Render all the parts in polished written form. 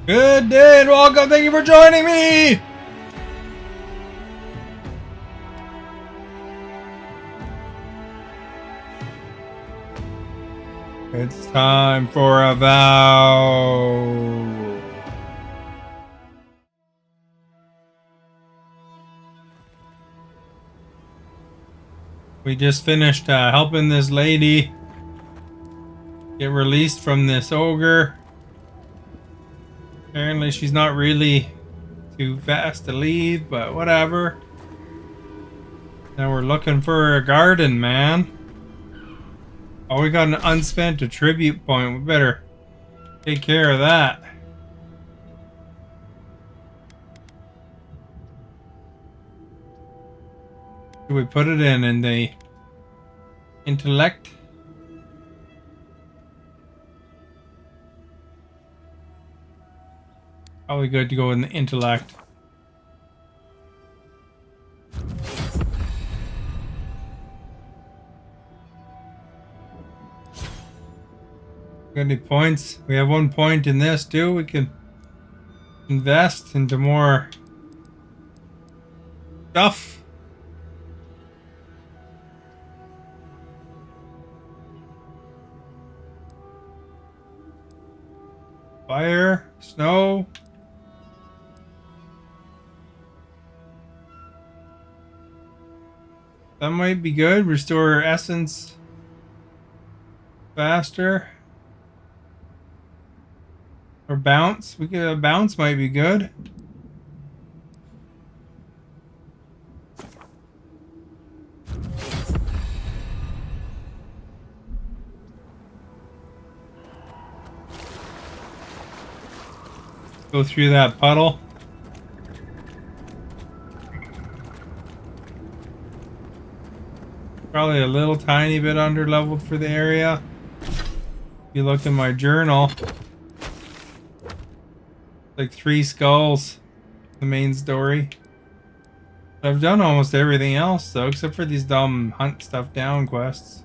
Good day and welcome. Thank you for joining me. It's time for Avowed. We just finished helping this lady get released from this ogre. Apparently she's not really too fast to leave, but whatever. Now we're looking for a garden, man. Oh, we got an unspent attribute point. We better take care of that. Do we put it in the intellect? Probably good to go in the intellect. Got any points? We have 1 point in this too. We can invest into more stuff. Fire, snow. That might be good. Restore essence faster. Or bounce. We could bounce might be good. Go through that puddle. Probably a little tiny bit under leveled for the area. If you look in my journal, like 3 skulls, the main story. I've done almost everything else though, except for these dumb hunt stuff down quests.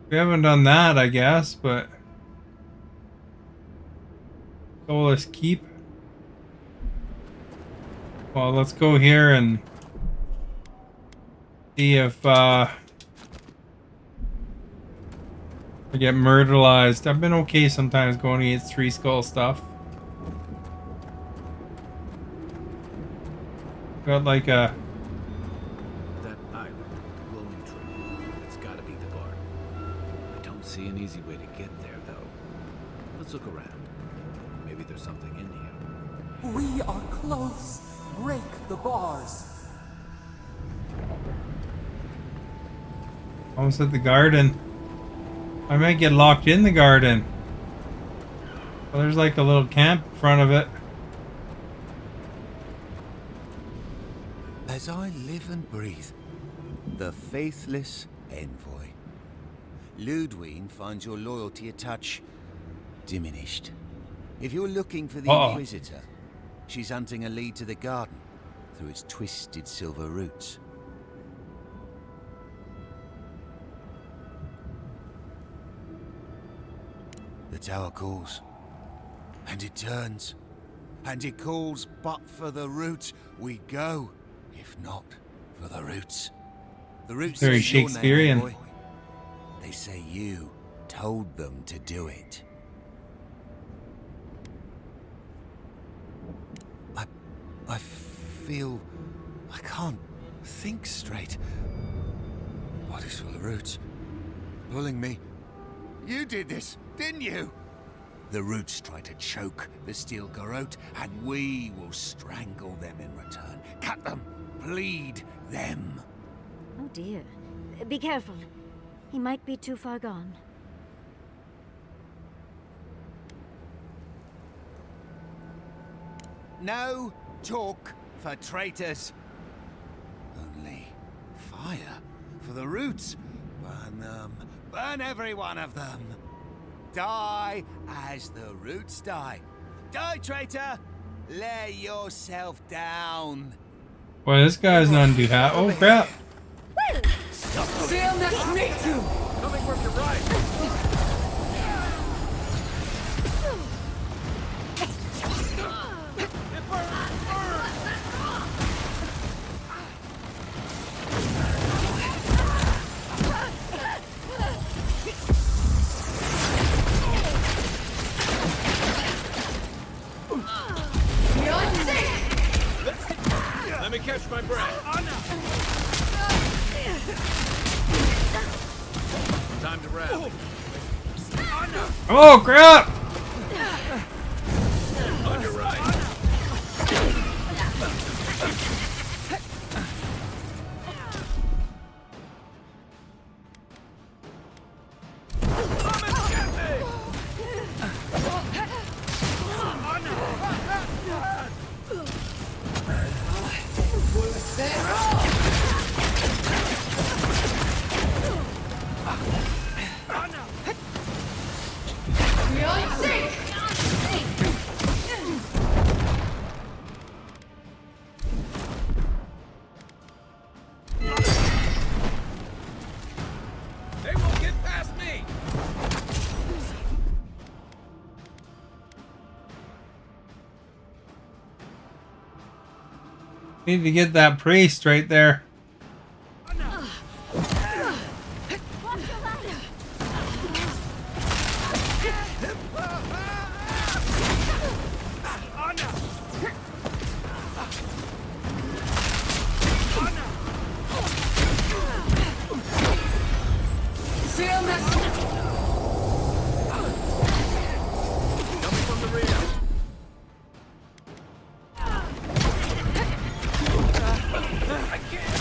We haven't done that, I guess, but Soulless Keep. Well, let's go here and see if I get murderized. I've been okay sometimes going against 3 skull stuff. Got like a that island, glowing tree. It's gotta be the garden. I don't see an easy way to get there though. Let's look around. Maybe there's something in here. We are close. Break the bars. almost at the garden. I might get locked in the garden. Well, there's like a little camp in front of it. As I live and breathe, the faithless envoy. Ludwig finds your loyalty a touch diminished. If you're looking for the Inquisitor, she's hunting a lead to the garden through its twisted silver roots. The tower calls, and it turns, and it calls, but for the roots we go, if not for the roots. The roots very say your Shakespearean. name, boy. They say you told them to do it. I feel I can't think straight. Body's full of roots, pulling me. You did this, didn't you? The roots try to choke the steel garrote, and we will strangle them in return. Cut them, bleed them. Oh dear. Be careful. He might be too far gone. No talk for traitors. Only fire for the roots. Burn them. Burn every one of them. Die as the roots die. Die, traitor! Lay yourself down. Boy, this guy's not too hot. Oh crap! Sam, that's me too! Coming from your right. Let me catch my breath. Time to rally. Oh crap! On your right. They won't get past me. Need to get that priest right there. Coming from the rear. I can't.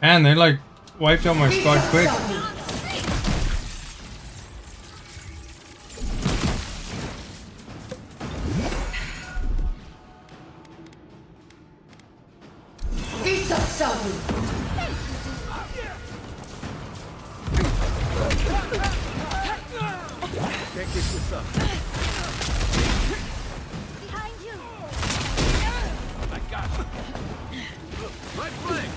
Man, they like wiped out my squad quick. Can't get this up. Behind you. I got you. Right flank.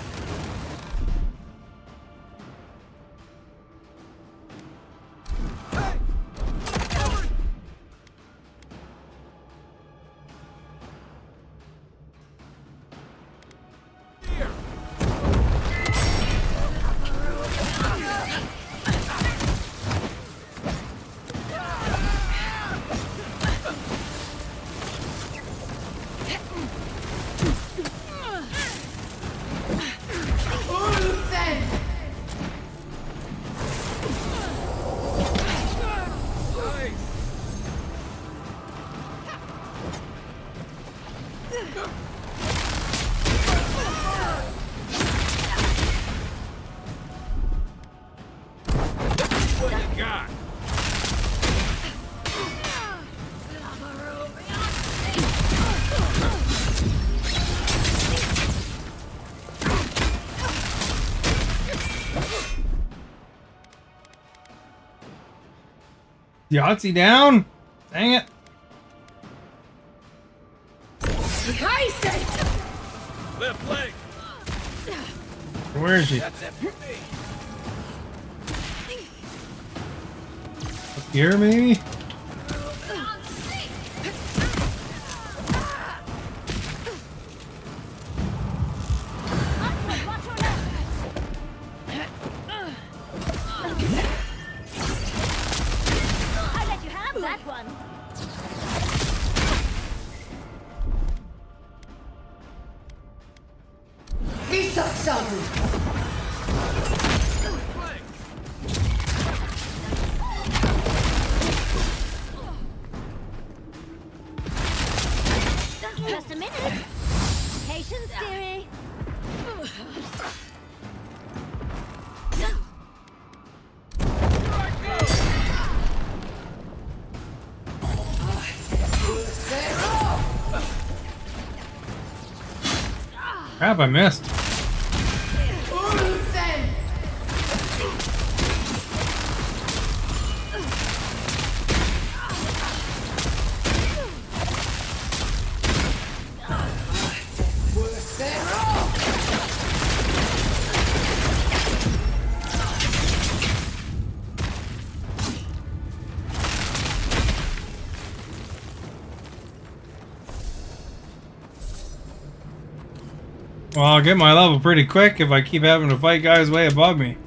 What you got? Yahtzee down? Dang it. Left leg. Where is she? That's it for me. Up here, maybe? I let you have that one. Just a minute. Patience, dearie. Crap, I missed. Well, I'll get my level pretty quick if I keep having to fight guys way above me.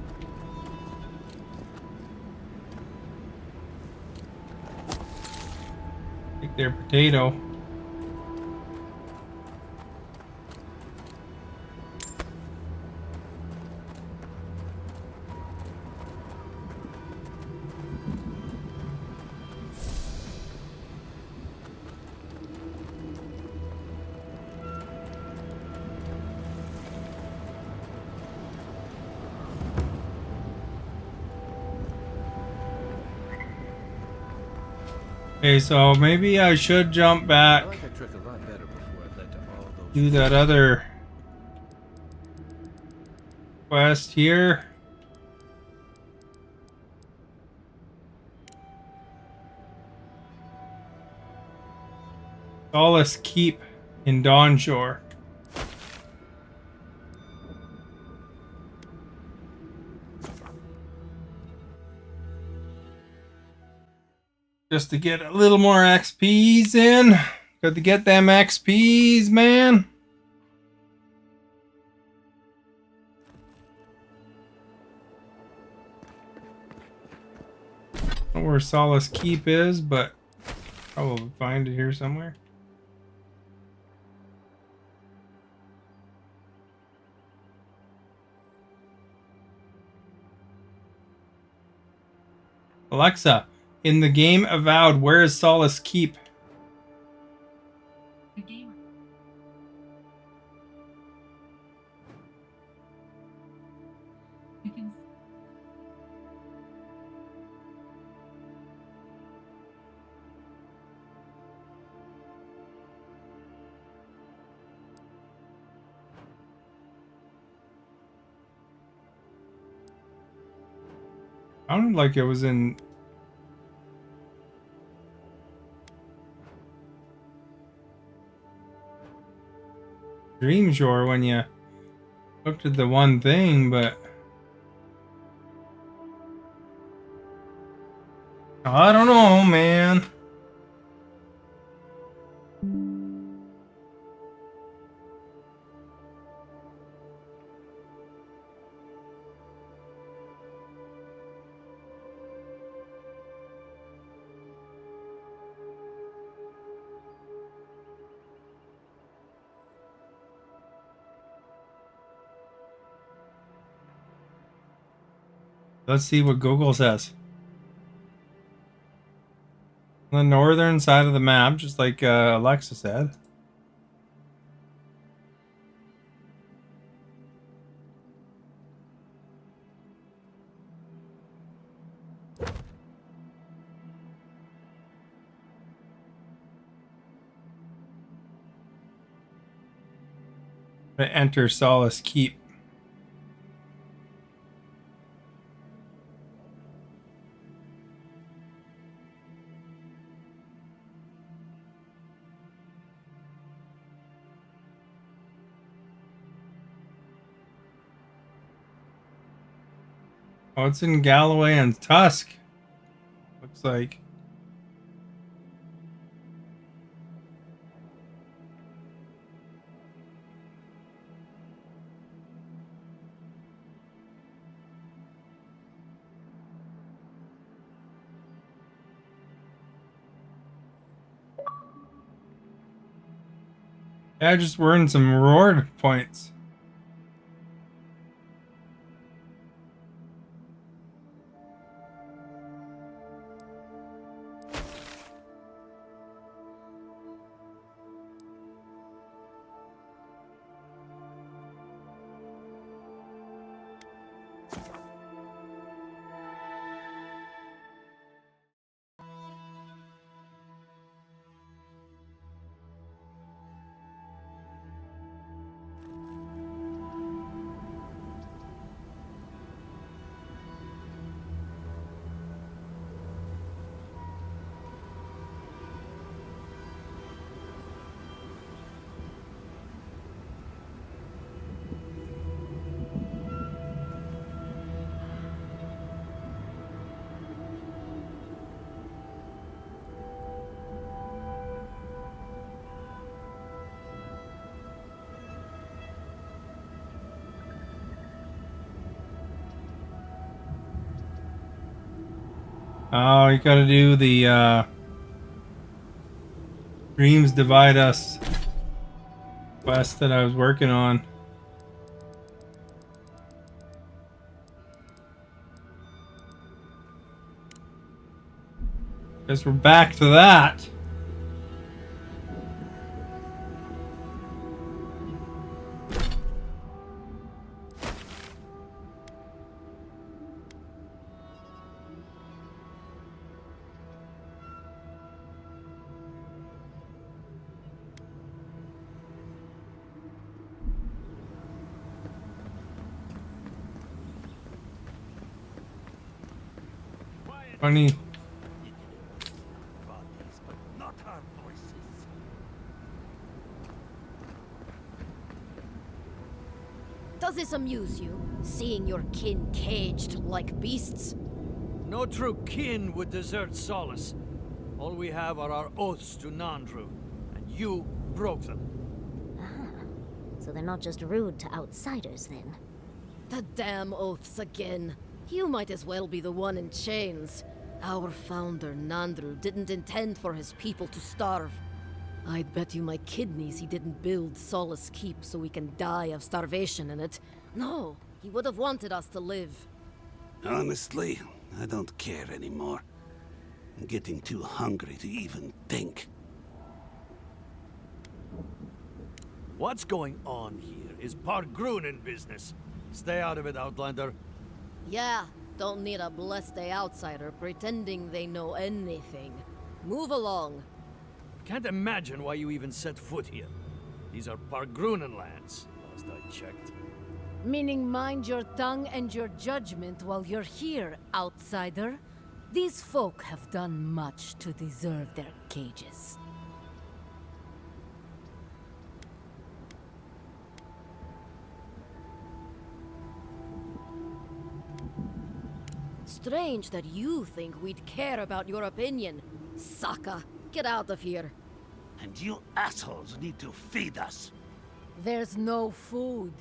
Take their potato. Okay, so maybe I should jump I back, like that trick a lot better before it led to all those. do that other quest here. Solace Keep in Dawnshore. Just to get a little more XPs in. Got to get them XPs, man. Don't know where Solace Keep is, but probably find it here somewhere. Alexa, in the game Avowed, where is Solace Keep? The game. You can. Sounded like it was in Dreamshore when you looked at the one thing, but I don't know, man. Let's see what Google says. On the northern side of the map, just like Alexa said. Enter Solace Keep. Oh, it's in Galloway and Tusk. Looks like. Yeah, I just earned some reward points. Oh, you gotta do the Dreams Divide Us quest that I was working on. Guess we're back to that. Funny. Bodies, but not our voices. Does this amuse you, seeing your kin caged like beasts? No true kin would desert Solace. All we have are our oaths to Nandru, and you broke them. So they're not just rude to outsiders, then. The damn oaths again. You might as well be the one in chains. Our founder, Nandru, didn't intend for his people to starve. I'd bet you my kidneys he didn't build Solace Keep so we can die of starvation in it. No, he would have wanted us to live. Honestly, I don't care anymore. I'm getting too hungry to even think. What's going on here is Pargrunen business. Stay out of it, Outlander. Yeah, don't need a blessed outsider pretending they know anything. Move along. Can't imagine why you even set foot here. These are Pargrunen lands, last I checked. Meaning mind your tongue and your judgment while you're here, outsider. These folk have done much to deserve their cages. Strange that you think we'd care about your opinion. Saka, get out of here. And you assholes need to feed us. There's no food.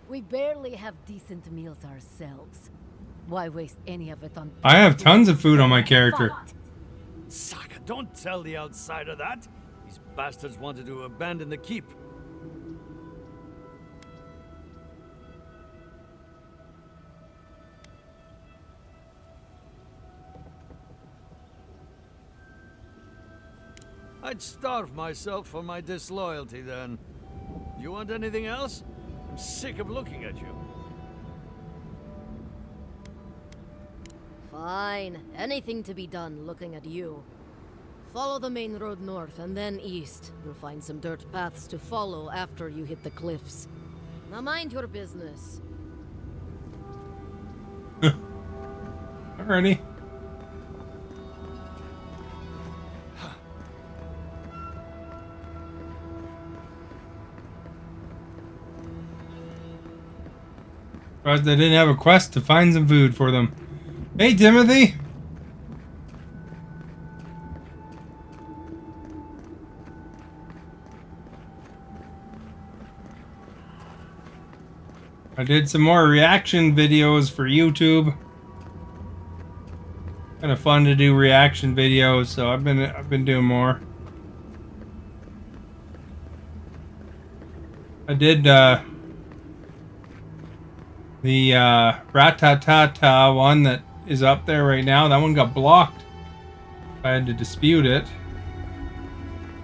We barely have decent meals ourselves. Why waste any of it on... I have tons of food on my character. Saka, don't tell the outsider that. These bastards wanted to abandon the keep. I'd starve myself for my disloyalty then. You want anything else? I'm sick of looking at you. Fine. Anything to be done looking at you. Follow the main road north and then east. You'll find some dirt paths to follow after you hit the cliffs. Now mind your business. Alrighty. Surprised I didn't have a quest to find some food for them. Hey, Timothy! I did some more reaction videos for YouTube. Kind of fun to do reaction videos, so I've been doing more. I did the Ratatata one that is up there right now. That one got blocked. I had to dispute it.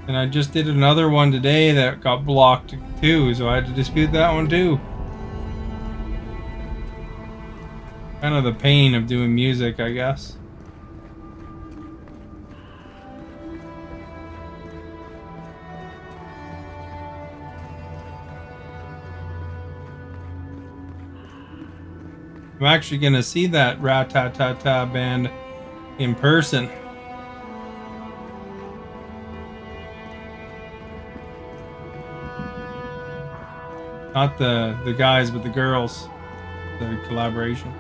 And I just did another one today that got blocked too, so I had to dispute that one too. Kind of the pain of doing music, I guess. I'm actually gonna see that Ratatata band in person. Not the guys, but the girls. The collaboration.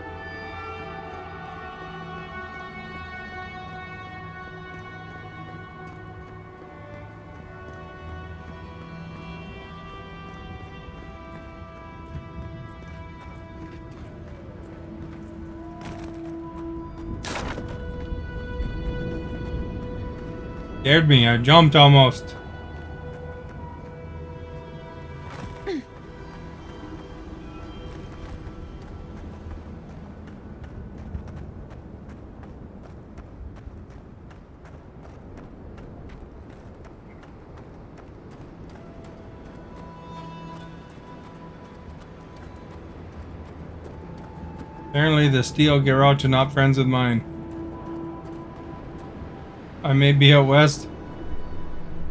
Scared me. I jumped almost. Apparently the steel garage are not friends with mine. I may be out west.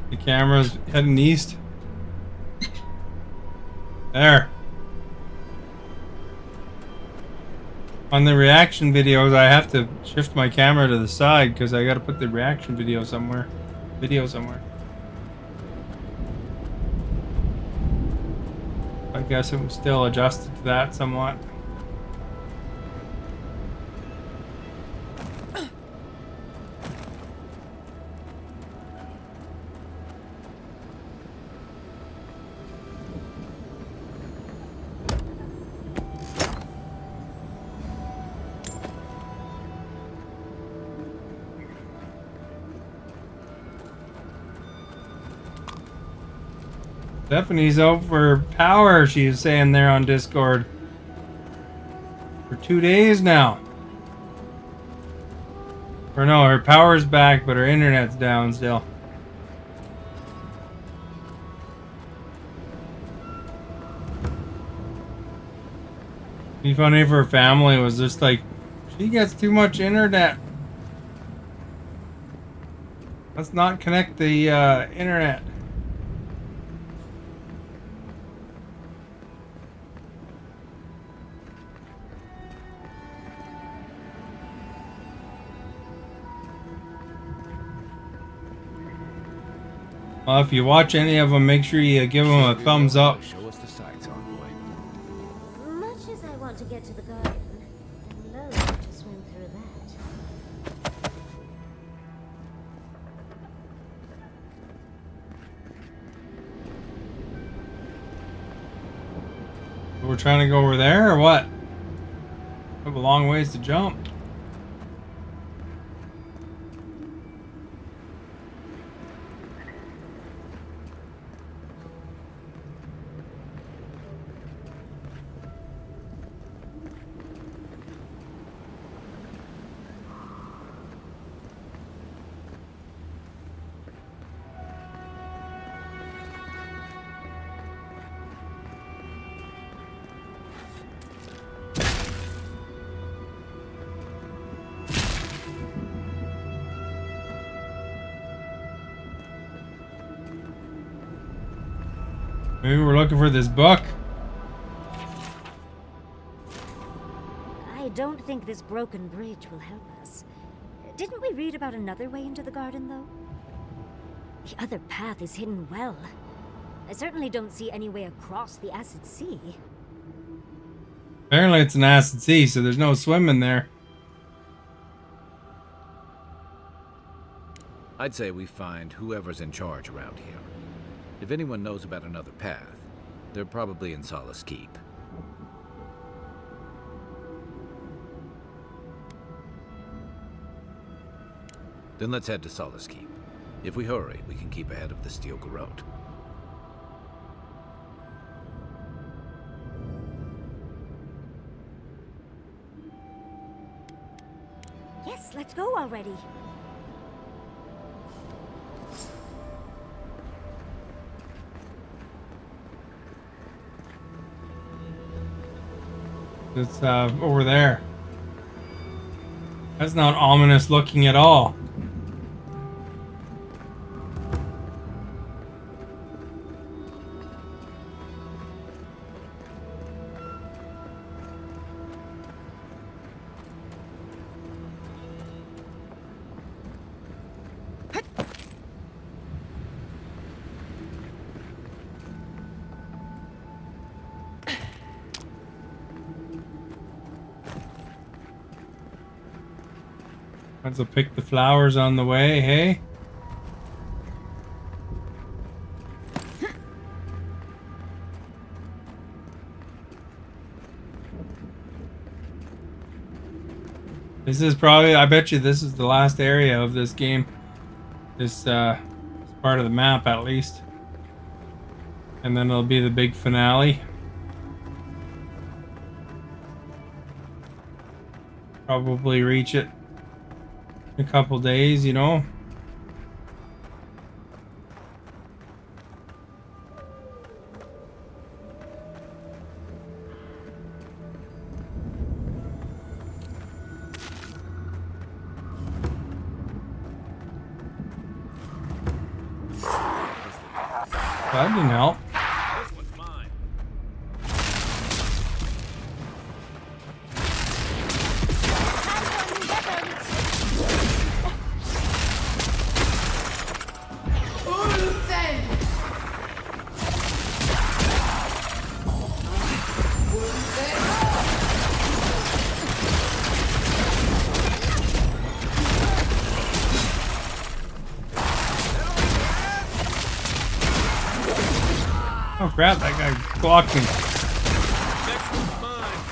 The camera's heading east. There. On the reaction videos, I have to shift my camera to the side because I gotta put the reaction video somewhere. I guess it was still adjusted to that somewhat. Stephanie's out for power, she's saying there on Discord. For 2 days now. Or no, her power's back, but her internet's down still. It'd be funny if her family was just like, she gets too much internet. Let's not connect the internet. Well, if you watch any of them, make sure you give them a thumbs up. Show us the sights, envoy. Much as I want to get to the garden, I'm loath to swim through that. We're trying to go over there, or what? We have a long ways to jump. Maybe we're looking for this book. I don't think this broken bridge will help us. Didn't we read about another way into the garden, though? The other path is hidden well. I certainly don't see any way across the acid sea. Apparently it's an acid sea, so there's no swimming there. I'd say we find whoever's in charge around here. If anyone knows about another path, they're probably in Solace Keep. Then let's head to Solace Keep. If we hurry, we can keep ahead of the Steel Garrote. Yes, let's go already. It's over there. That's not ominous looking at all. Let's pick the flowers on the way, hey? This is probably, I bet you this is the last area of this game. this part of the map at least. And then it'll be the big finale. Probably reach it in a couple days, you know. That didn't help. This one's mine. Oh crap, that guy blocked me. Next one's mine.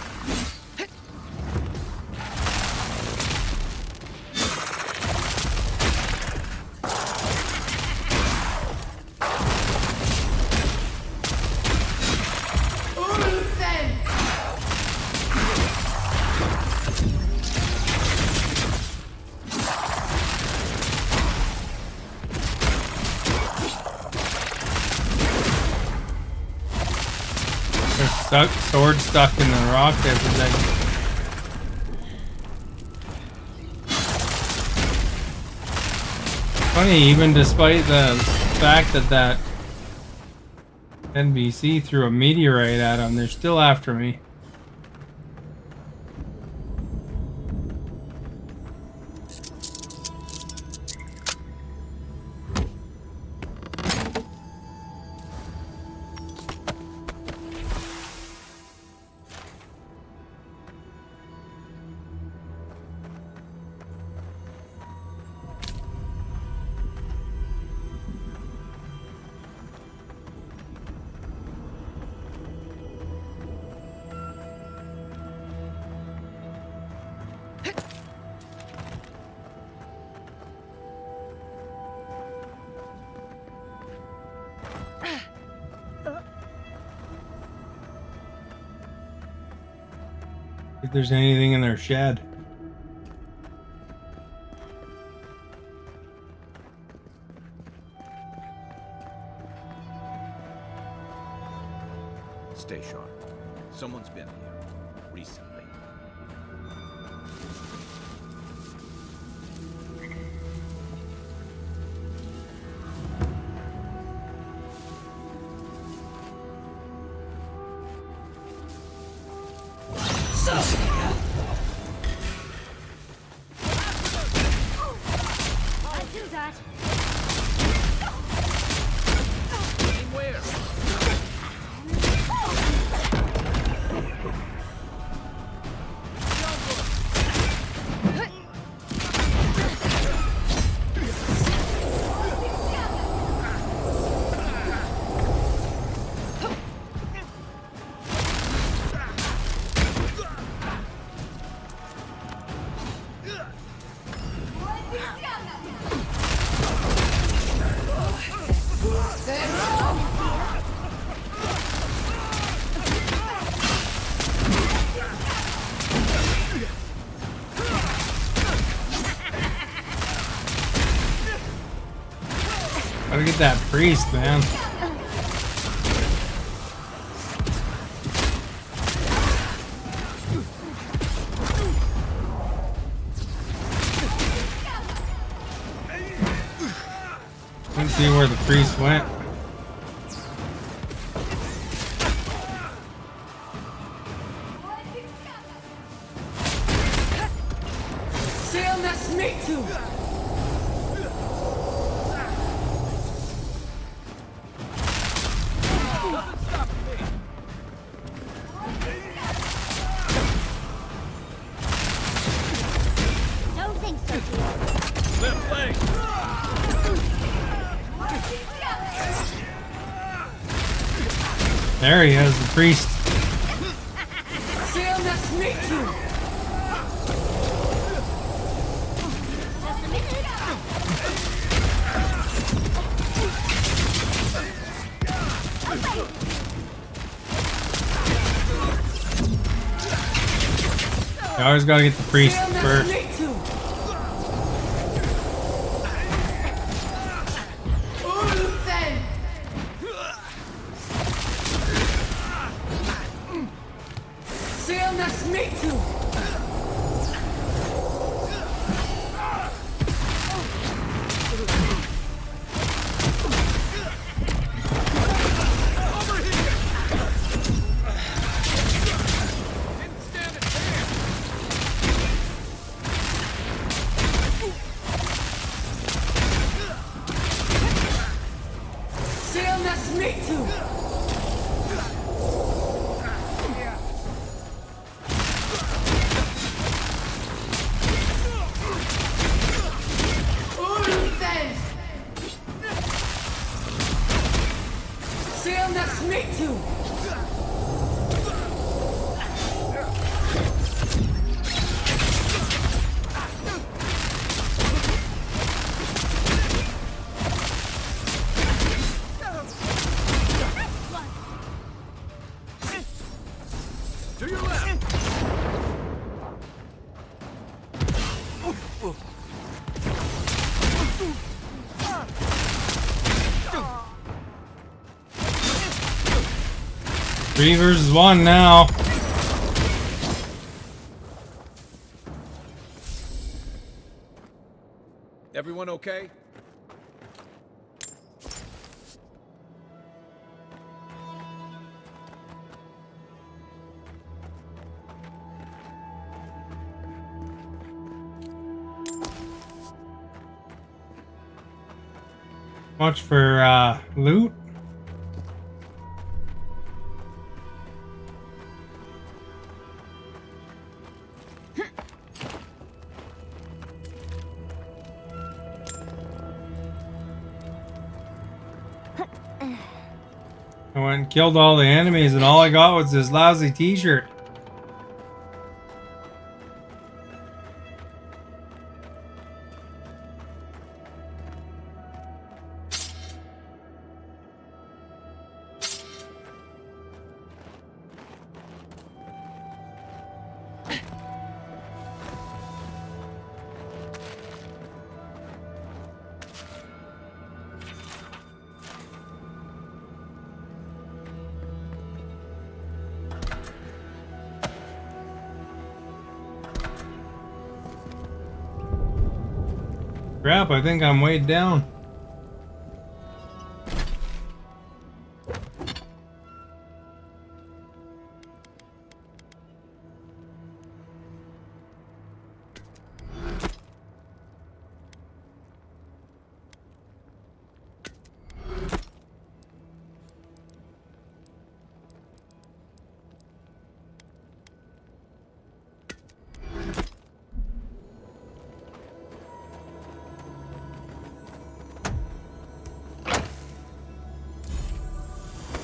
They're sword stuck in the rock there for a second. Funny, even despite the fact that NBC threw a meteorite at them, they're still after me. If there's anything in their shed. Stay sharp. Someone's been here recently. Can't do that. Aim where? Gotta get that priest, man. Couldn't see where the priest went. Don't think so, dear. Left leg. There he is, the priest. Just a minute. You always gotta get the priest first. Three versus one now. Everyone okay? Much for loot. I went and killed all the enemies, and all I got was this lousy t-shirt. Crap, I think I'm weighed down.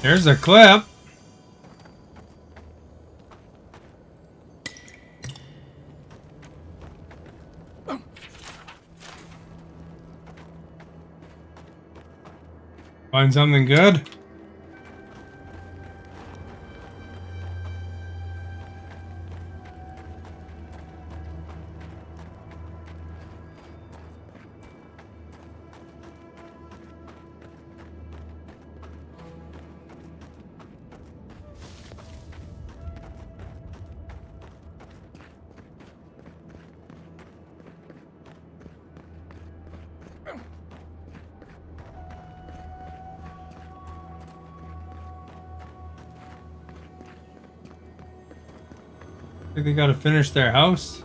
There's a clip. Find something good? I think they gotta finish their house.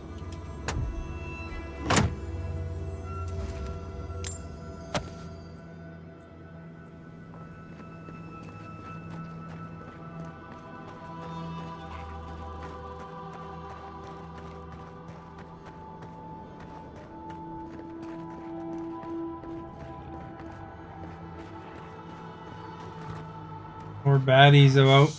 More baddies about.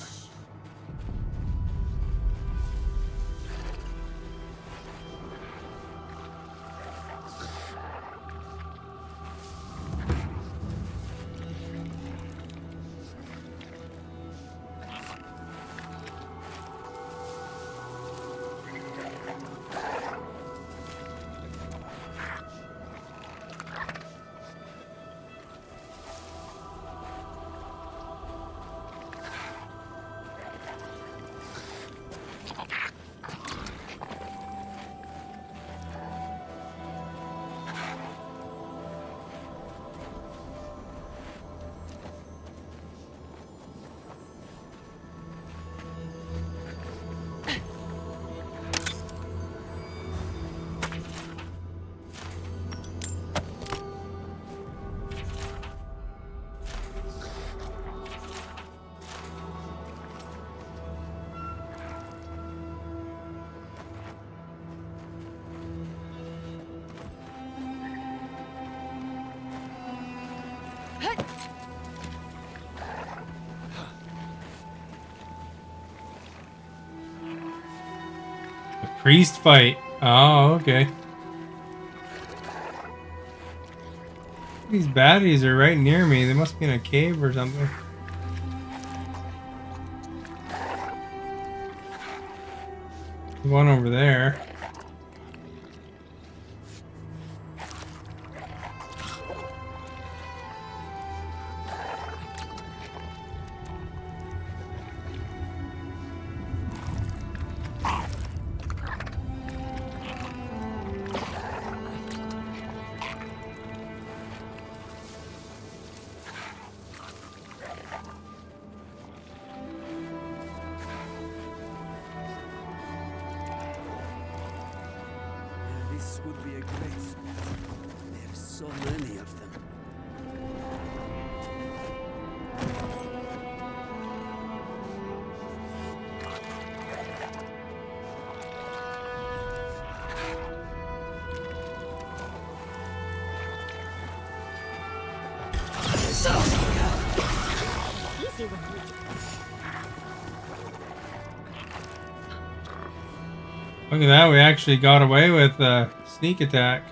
The priest fight. Oh, okay. These baddies are right near me. They must be in a cave or something. One over there. This would be a great spot. There's so many of them. Easy one. Look at that, we actually got away with a sneak attack.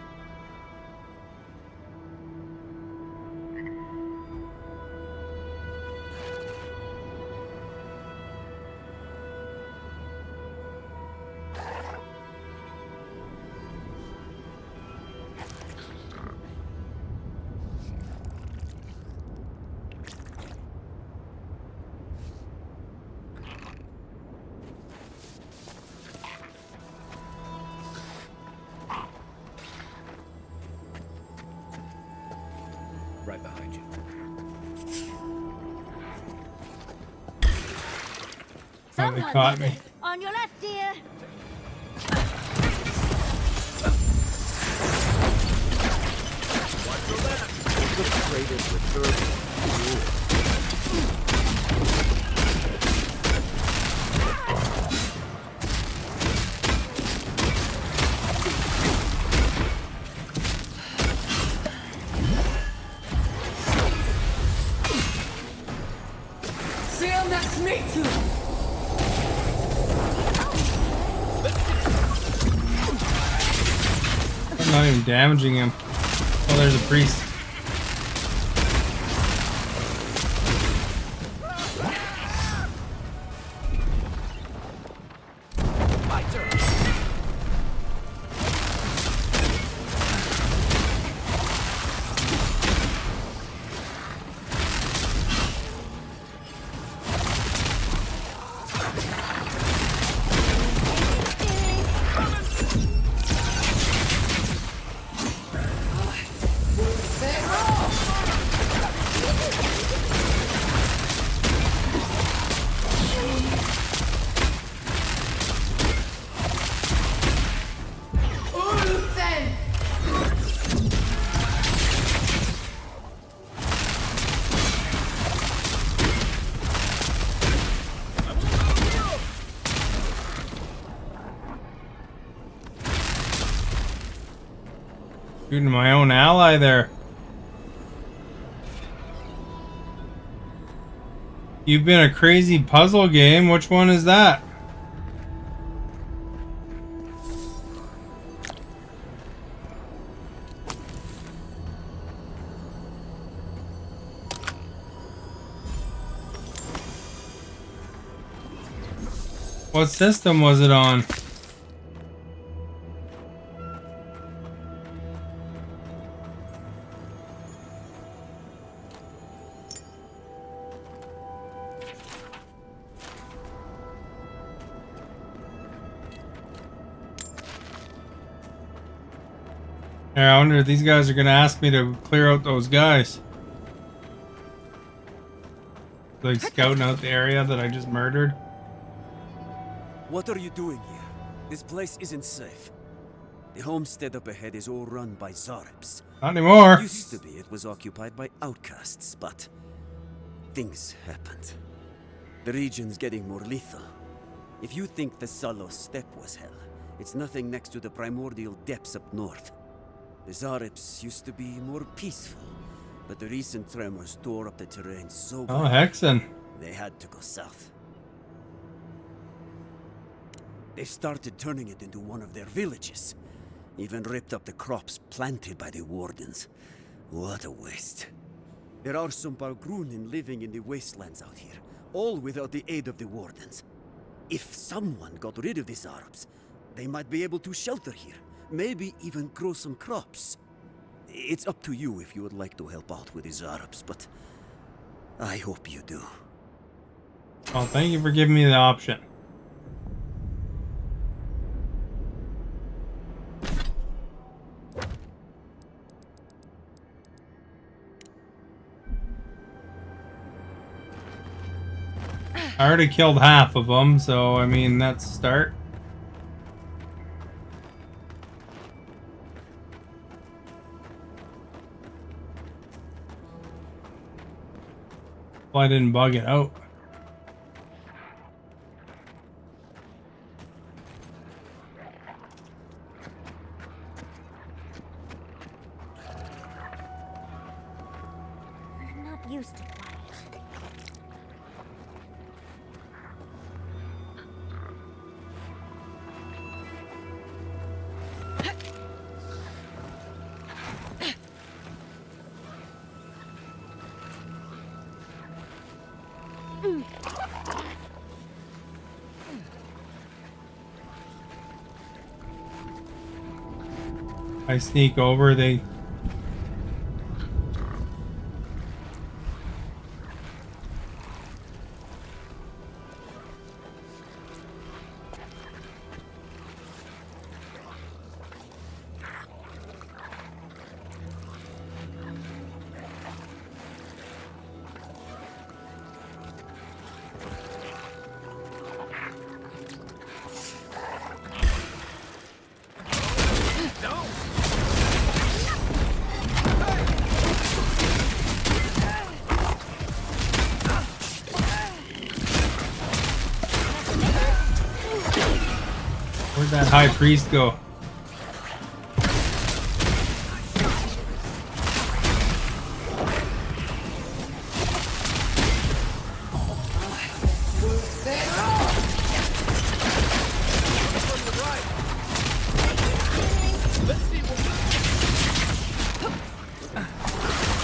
Right behind you. Oh, they caught me. On your left, dear. I'm not even damaging him. Oh, there's a priest. Shooting my own ally there. You've been a crazy puzzle game. Which one is that? What system was it on? I wonder if these guys are going to ask me to clear out those guys. Like scouting out the area that I just murdered. What are you doing here? This place isn't safe. The homestead up ahead is all run by Zaribs. Not anymore. Used to be it was occupied by outcasts, but things happened. The region's getting more lethal. If you think the Salo Steppe was hell, it's nothing next to the primordial depths up north. The Zaribs used to be more peaceful, But the recent tremors tore up the terrain so Oh, bad, Hexen. they had to go south. They started turning it into one of their villages. Even ripped up the crops planted by the wardens. What a waste. There are some Bargrunin living in the wastelands out here, all without the aid of the wardens. If someone got rid of these Arabs, they might be able to shelter here, maybe even grow some crops. It's up to you if you would like to help out with these Arabs, but I hope you do. Well, thank you for giving me the option. I already killed half of them, so I mean, that's a start. Well, I didn't bug it out. I'm not used to quiet. I sneak over, they... Where'd that high priest go?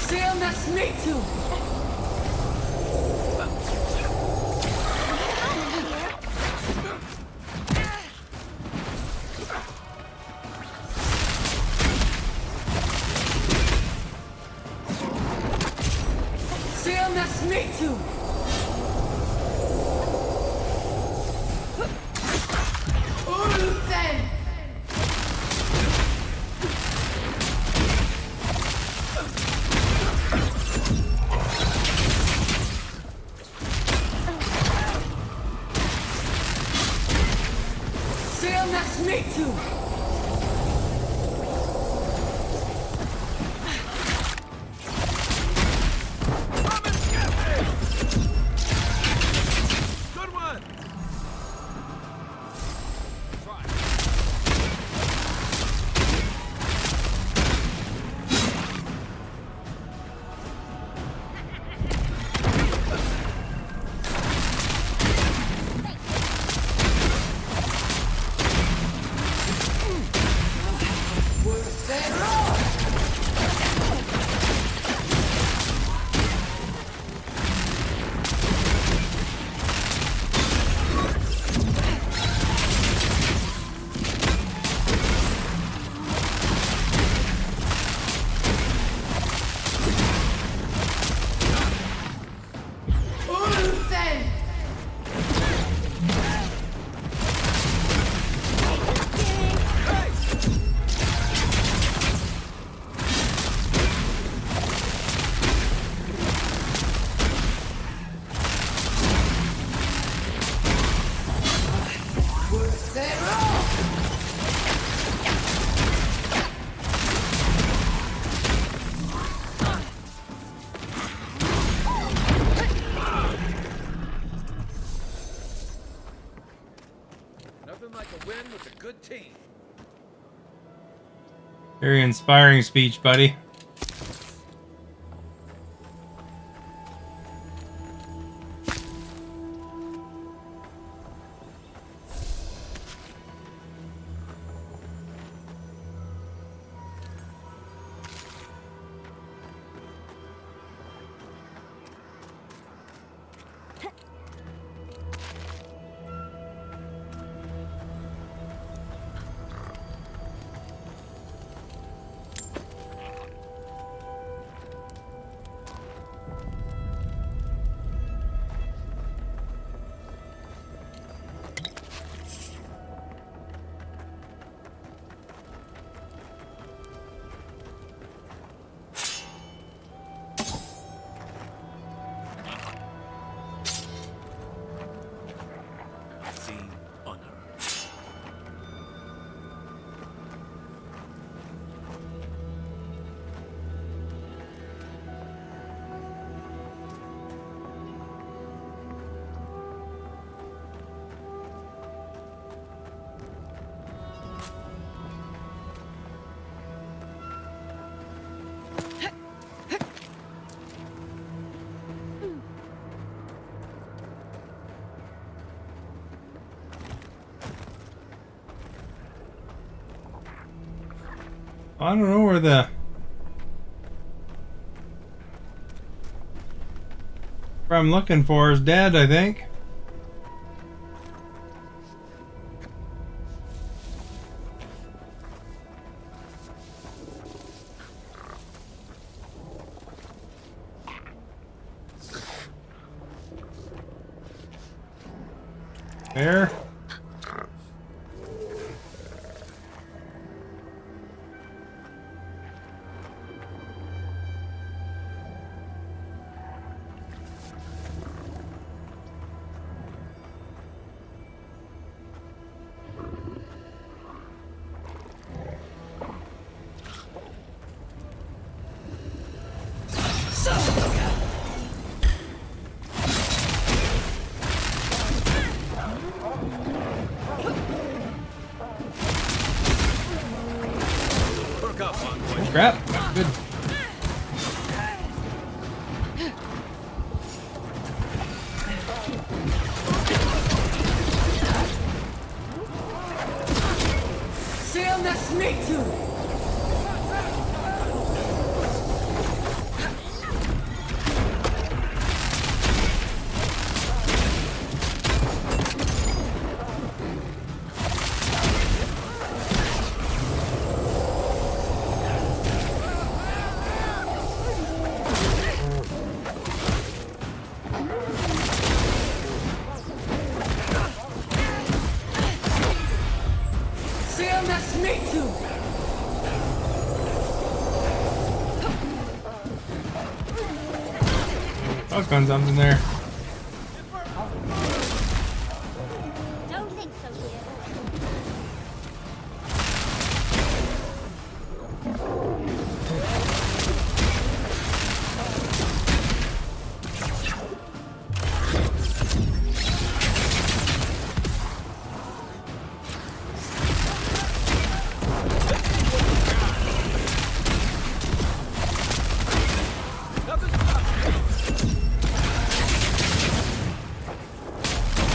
Sam, that's me too. Sam, that's me too. Ulsen! Sam, that's me too. Good one! Nothing like a win with a good team. Very inspiring speech, buddy. I don't know where the... Where I'm looking for is dead, I think. There. Crap. Good. Sam, that's me too. Sam, that's me too. Shotgun something there. Don't think so, dear.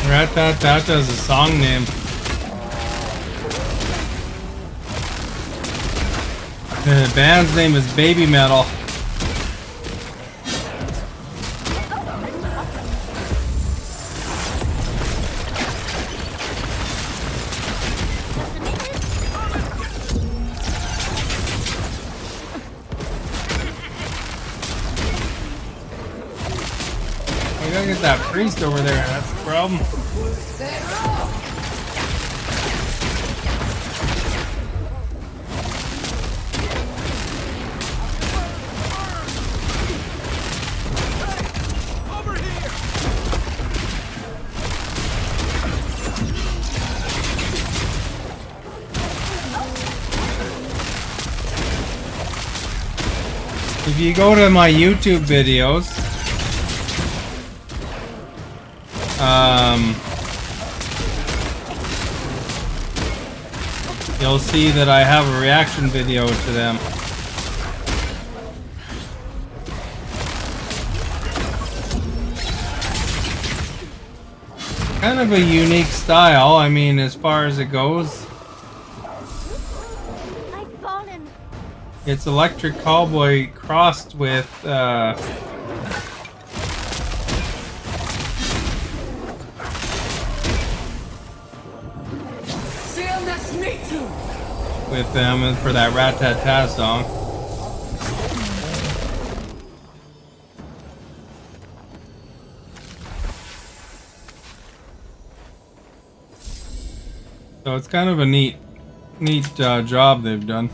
Rat-tat-tat is a song name. The band's name is Baby Metal. We gotta get that priest over there, that's the problem. If you go to my YouTube videos, you'll see that I have a reaction video to them. Kind of a unique style, I mean, as far as it goes. I've fallen. It's Electric Cowboy crossed with, Sam, that's me too. with them and for that Rat-tat-tat song. So it's kind of a neat job they've done.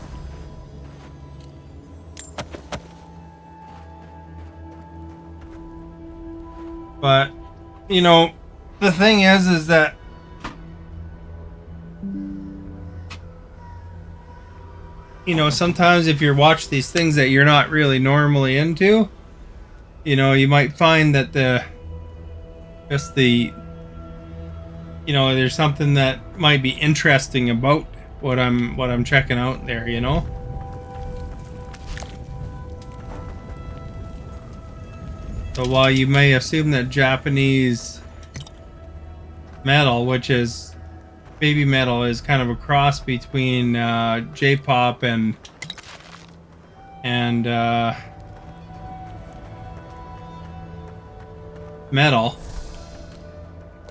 But, you know, the thing is that you know, sometimes if you watch these things that you're not really normally into, you know, you might find that you know, there's something that might be interesting about what I'm checking out there, you know. So while you may assume that Japanese metal, which is baby metal, is kind of a cross between J-pop and and metal.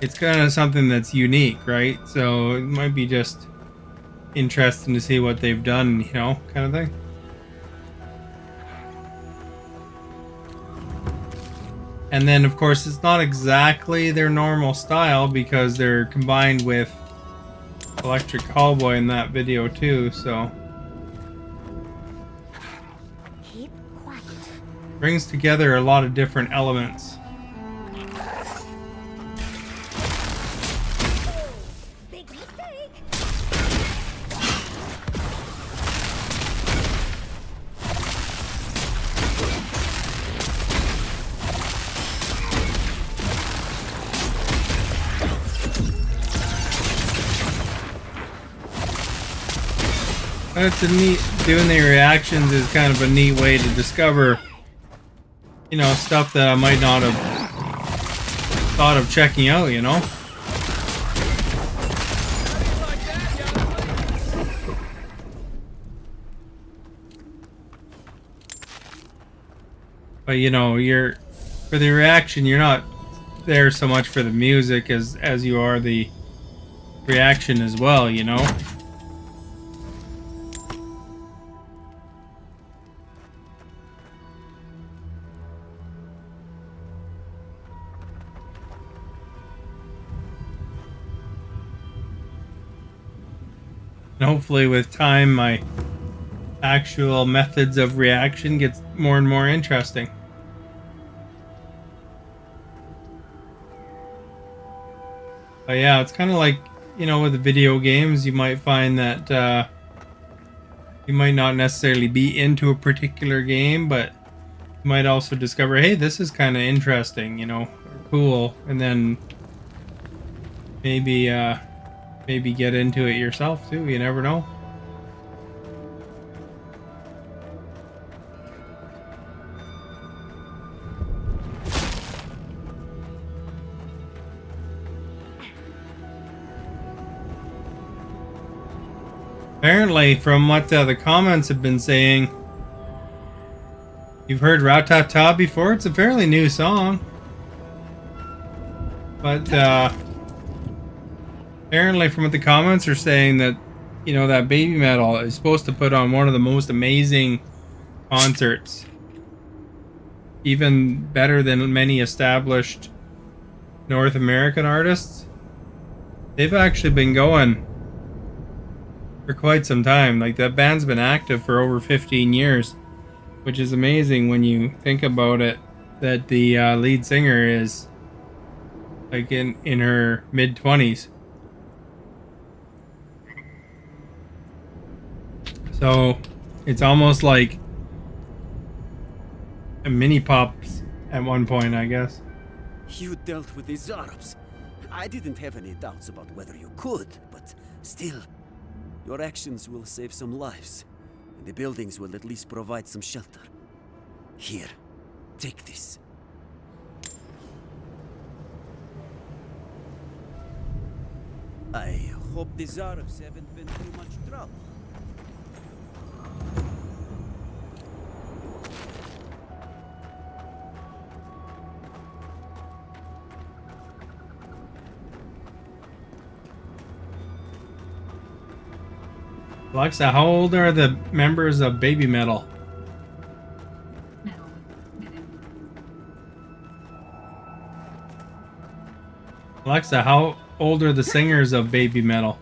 It's kind of something that's unique, right? So it might be just interesting to see what they've done, you know, kind of thing. And then, of course, it's not exactly their normal style because they're combined with Electric Callboy in that video too, so Keep quiet. brings together a lot of different elements. Big mistake. It's a neat, doing the reactions is kind of a neat way to discover, you know, stuff that I might not have thought of checking out, you know? But you know, for the reaction, you're not there so much for the music as you are the reaction as well, you know? And hopefully with time, my actual methods of reaction gets more and more interesting. But yeah, it's kind of like, you know, with the video games, you might find that you might not necessarily be into a particular game, but you might also discover, hey, this is kind of interesting, you know, or cool, and then maybe maybe get into it yourself too. You never know. Apparently, from what the comments have been saying, you've heard Ratata before. It's a fairly new song. But, apparently from what the comments are saying that, you know, that Baby Metal is supposed to put on one of the most amazing concerts. Even better than many established North American artists. They've actually been going for quite some time. Like, that band's been active for over 15 years, which is amazing when you think about it, that the lead singer is like in her mid-20s. So it's almost like a mini pops at one point, I guess. You dealt with the Zarabs. I didn't have any doubts about whether you could, but still, your actions will save some lives, and the buildings will at least provide some shelter. Here, take this. I hope the Zarabs haven't been through much trouble. Alexa, how old are the members of Baby Metal? Alexa, how old are the singers of Baby Metal?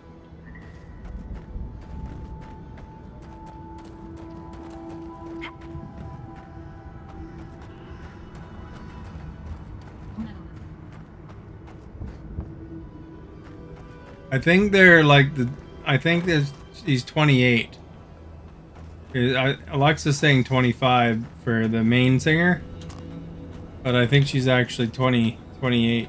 I think they're like I think she's 28. Alexa's saying 25 for the main singer, but I think she's actually 28.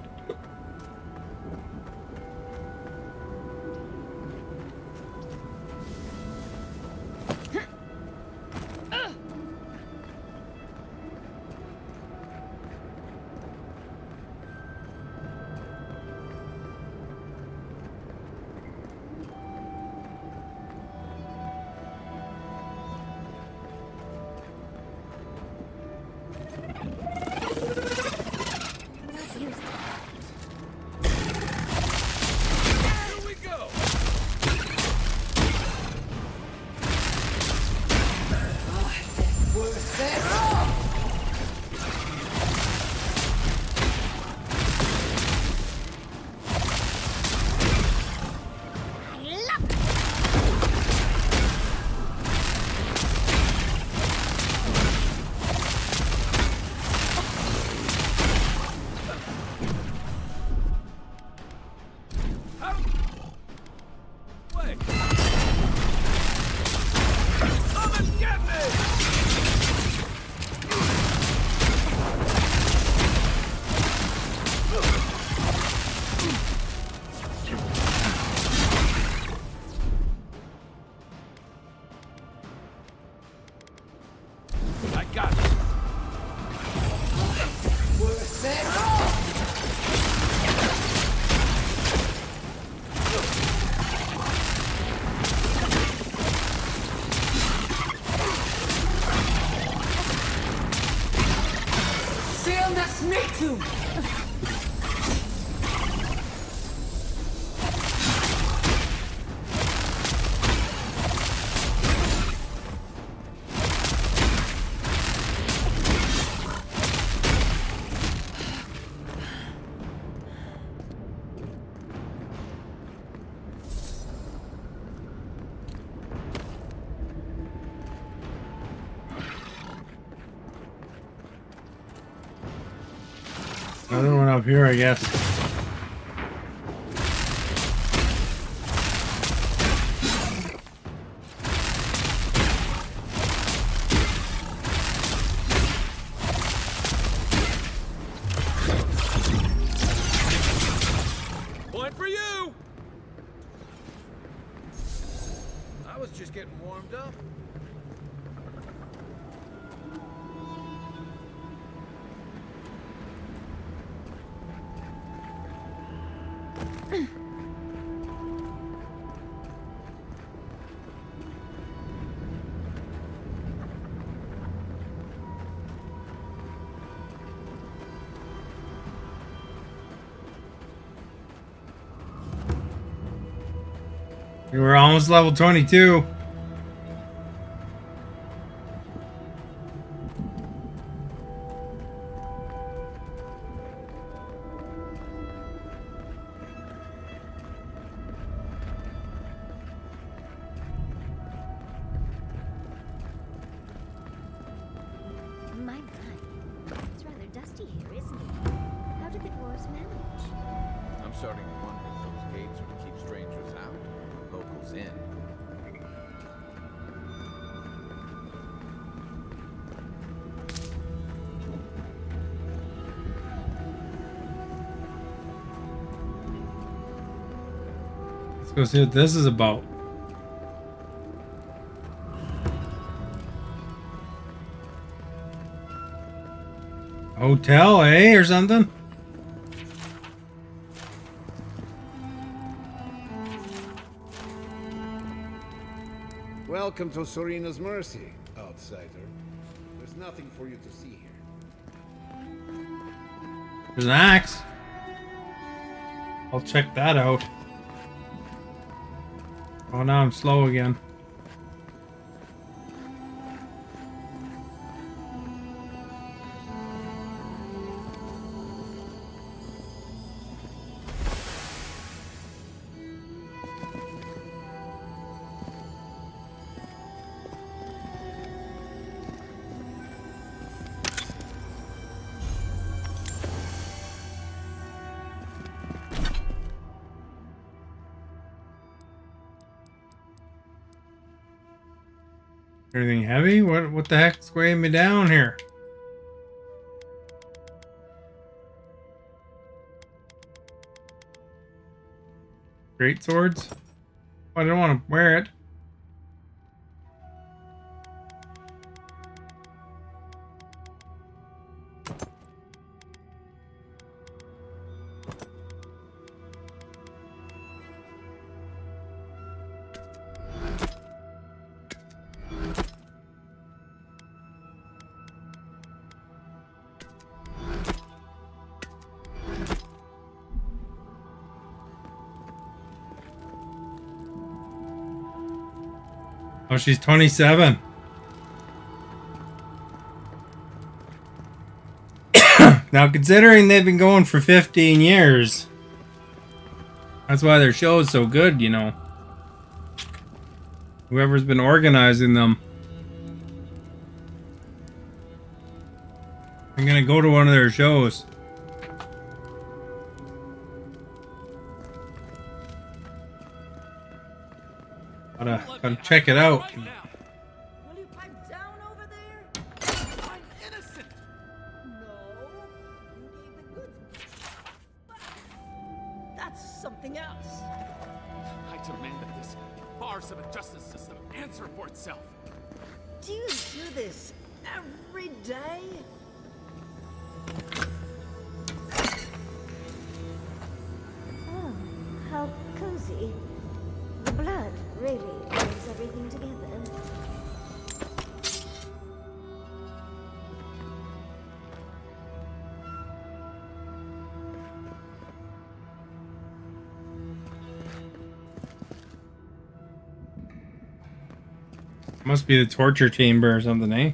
soon. Another one up here, I guess. Point for you! I was just getting warmed up. We were almost level 22. My. It's rather dusty here, isn't it? How did the dwarves manage? I'm starting to wonder if those gates are to keep strangers out, locals in. Let's go see what this is about. Hotel, eh? Or something? Welcome to Serena's Mercy, outsider. There's nothing for you to see here. There's an axe. I'll check that out. Oh, now I'm slow again. Anything heavy? What the heck's weighing me down here? Great swords? I don't want to wear it. Oh, she's 27. Now, considering they've been going for 15 years, that's why their show is so good, you know. Whoever's been organizing them. I'm gonna go to one of their shows. Gotta check it out. Will you pipe down over there? I'm innocent. No, you gave the goods. But that's something else. I demand that this farce of a justice system answer for itself. Do you do this every day? Oh, how cozy. The blood really holds everything together. Must be the torture chamber or something, eh?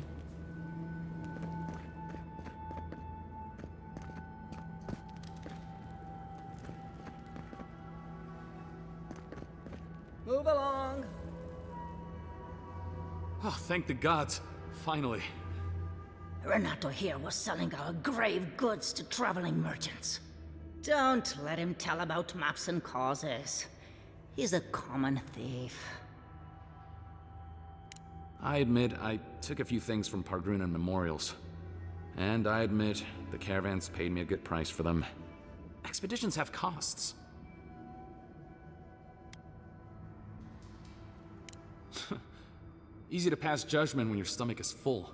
Move along. Oh, thank the gods. Finally. Renato here was selling our grave goods to traveling merchants. Don't let him tell about maps and causes. He's a common thief. I admit I took a few things from Pargruna memorials. And I admit the caravans paid me a good price for them. Expeditions have costs. Easy to pass judgment when your stomach is full.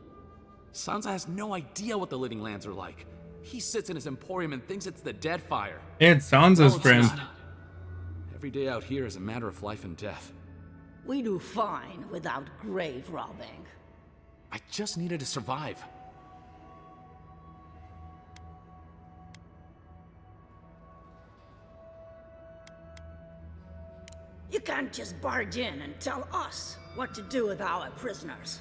Sansa has no idea what the living lands are like. He sits in his emporium and thinks it's the Deadfire. It's Sansa's friend. Not. Every day out here is a matter of life and death. We do fine without grave robbing. I just needed to survive. You can't just barge in and tell us what to do with our prisoners.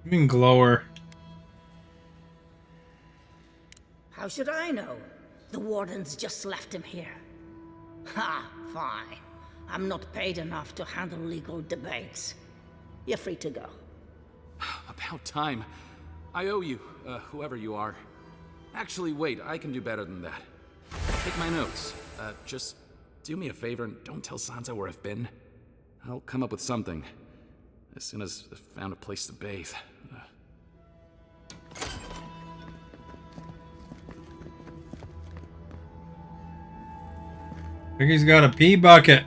You mean glower? How should I know? The wardens just left him here. Ha, fine. I'm not paid enough to handle legal debates. You're free to go. About time. I owe you, whoever you are. Actually, wait, I can do better than that. Take my notes. Just do me a favor and don't tell Sansa where I've been. I'll come up with something. As soon as I've found a place to bathe. I think he's got a pee bucket.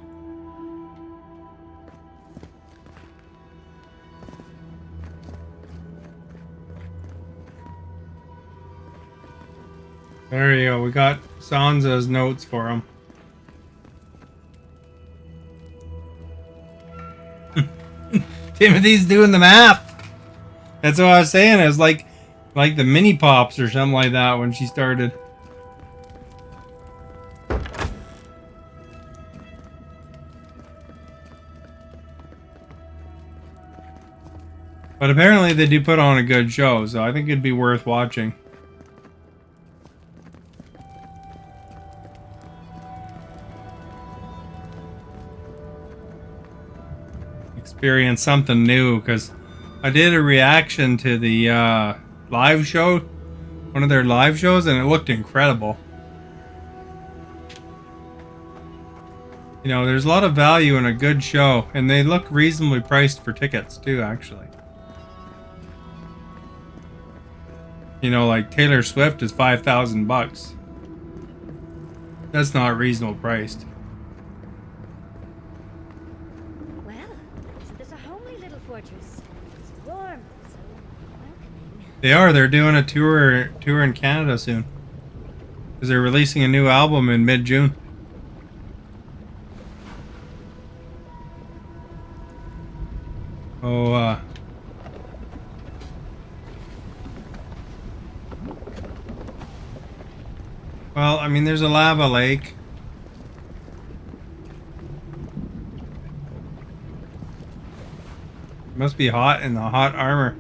There you go. We got Sansa's notes for him. Timothy's doing the math. That's what I was saying. It was like the mini pops or something like that when she started. But apparently they do put on a good show, so I think it'd be worth watching. Experience something new, because I did a reaction to the live show, one of their live shows, and it looked incredible. You know, there's a lot of value in a good show, and they look reasonably priced for tickets too, actually. You know, like Taylor Swift is $5,000. That's not reasonable priced. Well, so there's a homely little fortress. It's warm, so welcoming. They are. They're doing a tour in Canada soon. Because they're releasing a new album in mid-June. Oh, well, I mean, there's a lava lake. It must be hot in the hot armor.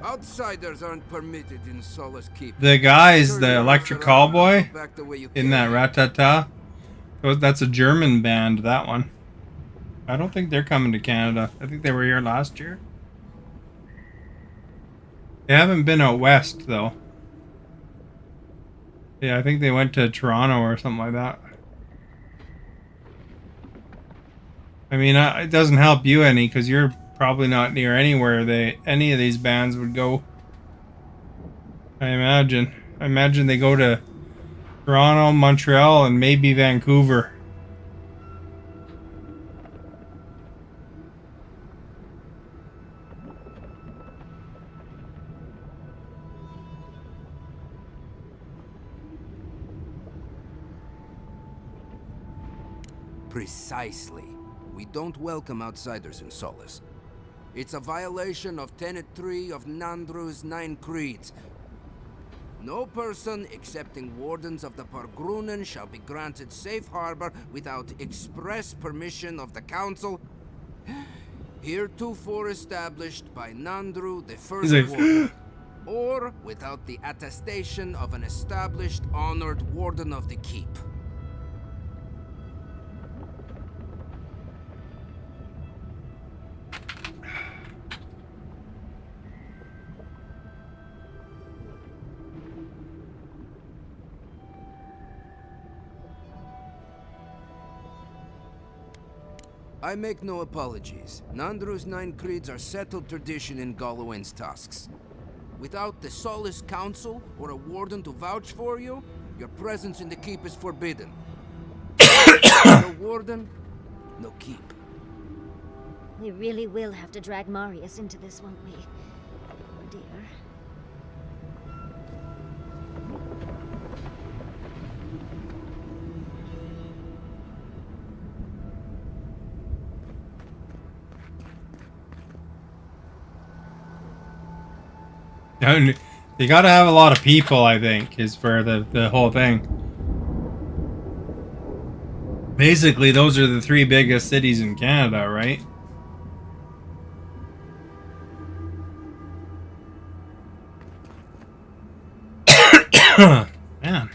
Outsiders aren't permitted in Solace Keep. The guys, the Electric Callboy in that Ratata. That's a German band, that one. I don't think they're coming to Canada. I think they were here last year. They haven't been out west, though. Yeah, I think they went to Toronto or something like that. I mean, it doesn't help you any, because you're probably not near anywhere any of these bands would go. I imagine they go to Toronto, Montreal, and maybe Vancouver. Precisely. We don't welcome outsiders in Solace. It's a violation of Tenet 3 of Nandru's 9 creeds. No person excepting wardens of the Pargrunen shall be granted safe harbor without express permission of the council. Heretofore established by Nandru, the first warden, or without the attestation of an established, honored warden of the keep. I make no apologies. Nandru's 9 creeds are settled tradition in Galloway's tusks. Without the Solace Council or a warden to vouch for you, your presence in the keep is forbidden. No warden, no keep. We really will have to drag Marius into this, won't we? Poor dear. You gotta have a lot of people, I think, is for the whole thing. Basically, those are the 3 biggest cities in Canada, right? Man.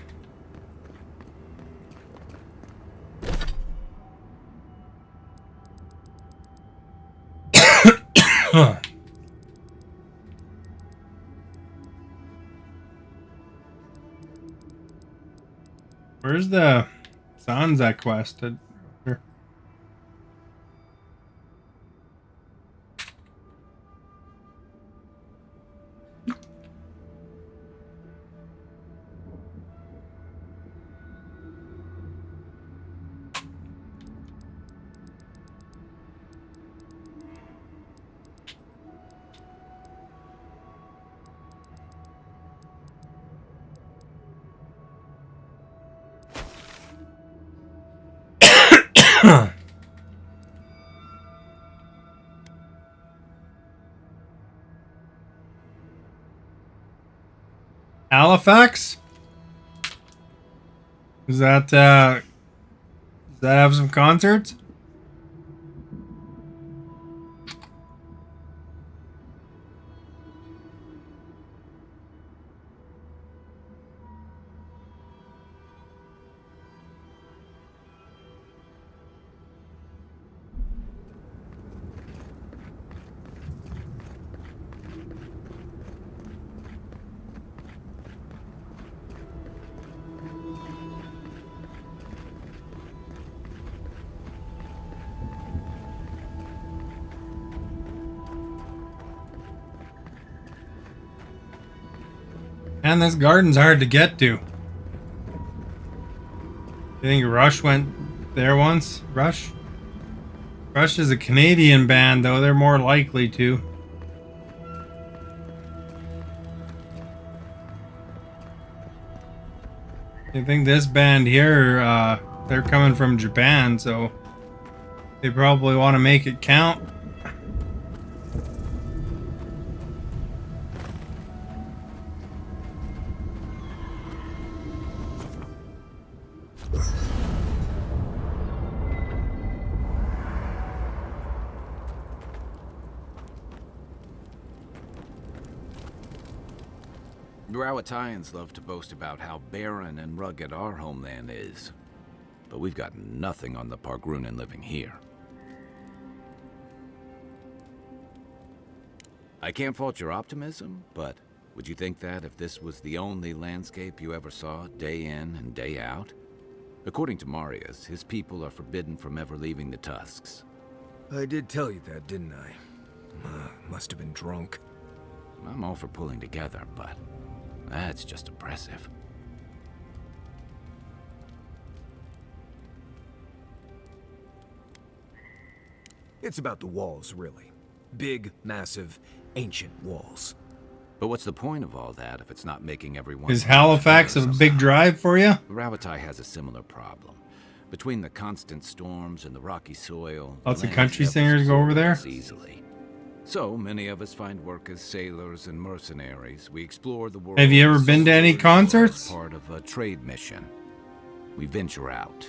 Where's the Sansa quest? Halifax? Does that have some concerts? Man, this garden's hard to get to. You think Rush went there once? Rush? Rush is a Canadian band, though. They're more likely to. I think this band here, they're coming from Japan, so they probably want to make it count. Rawatayans love to boast about how barren and rugged our homeland is. But we've got nothing on the Pargrunen living here. I can't fault your optimism, but would you think that if this was the only landscape you ever saw, day in and day out? According to Marius, his people are forbidden from ever leaving the Tusks. I did tell you that, didn't I? Must have been drunk. I'm all for pulling together, but that's just oppressive. It's about the walls, really. Big, massive, ancient walls. But what's the point of all that if it's not making everyone... Is Halifax a big drive for you? Ravatai has a similar problem. Between the constant storms and the rocky soil... Lots of country singers go over there? Easily. So many of us find work as sailors and mercenaries. We explore the world. Have you ever been to any concerts? As part of a trade mission. We venture out.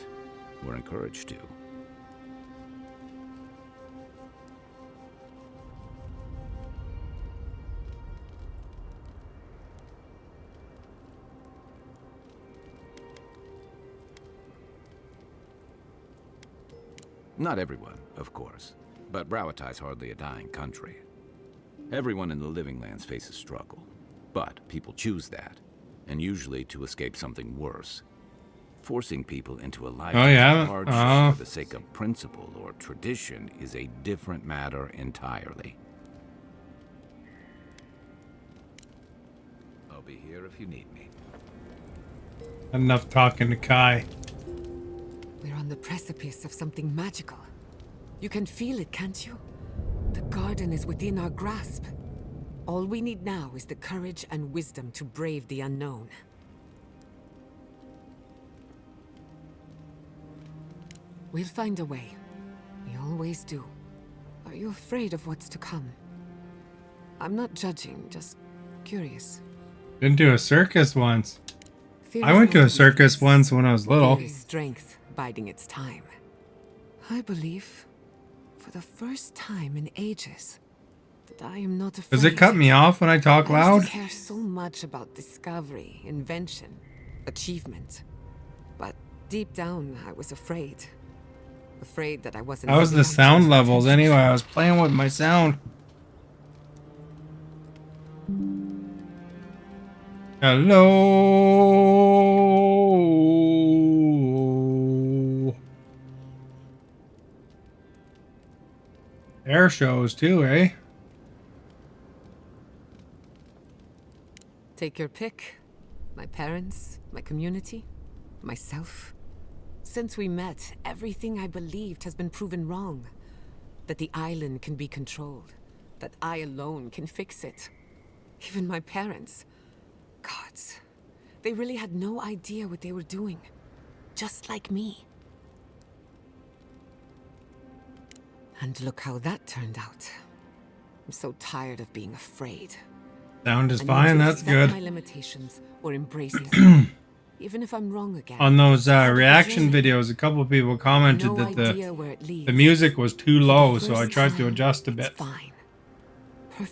We're encouraged to. Not everyone, of course, but Browatai's hardly a dying country. Everyone in the Living Lands faces struggle, but people choose that, and usually to escape something worse. Forcing people into a life of hardship for the sake of principle or tradition is a different matter entirely. I'll be here if you need me. Enough talking to Kai. We're on the precipice of something magical. You can feel it, can't you? The garden is within our grasp. All we need now is the courage and wisdom to brave the unknown. We'll find a way. We always do. Are you afraid of what's to come? I'm not judging, just curious. Been to a circus once. I went to a circus once when I was little. There is strength biding its time. I believe, for the first time in ages, that I am not afraid. Does it cut me off when I talk loud? I care so much about discovery, invention, achievement. But deep down, I was afraid. Afraid that I wasn't. How was the sound levels anyway? I was playing with my sound. Hello. Air shows too, eh? Take your pick. My parents, my community, myself. Since we met, everything I believed has been proven wrong. That the island can be controlled. That I alone can fix it. Even my parents. Gods. They really had no idea what they were doing. Just like me. And look how that turned out. I'm so tired of being afraid. Sound is fine, that's good. My limitations or embrace them. Even if I'm wrong again. On those reaction videos, a couple of people commented that the music was too low, so I tried to adjust a bit.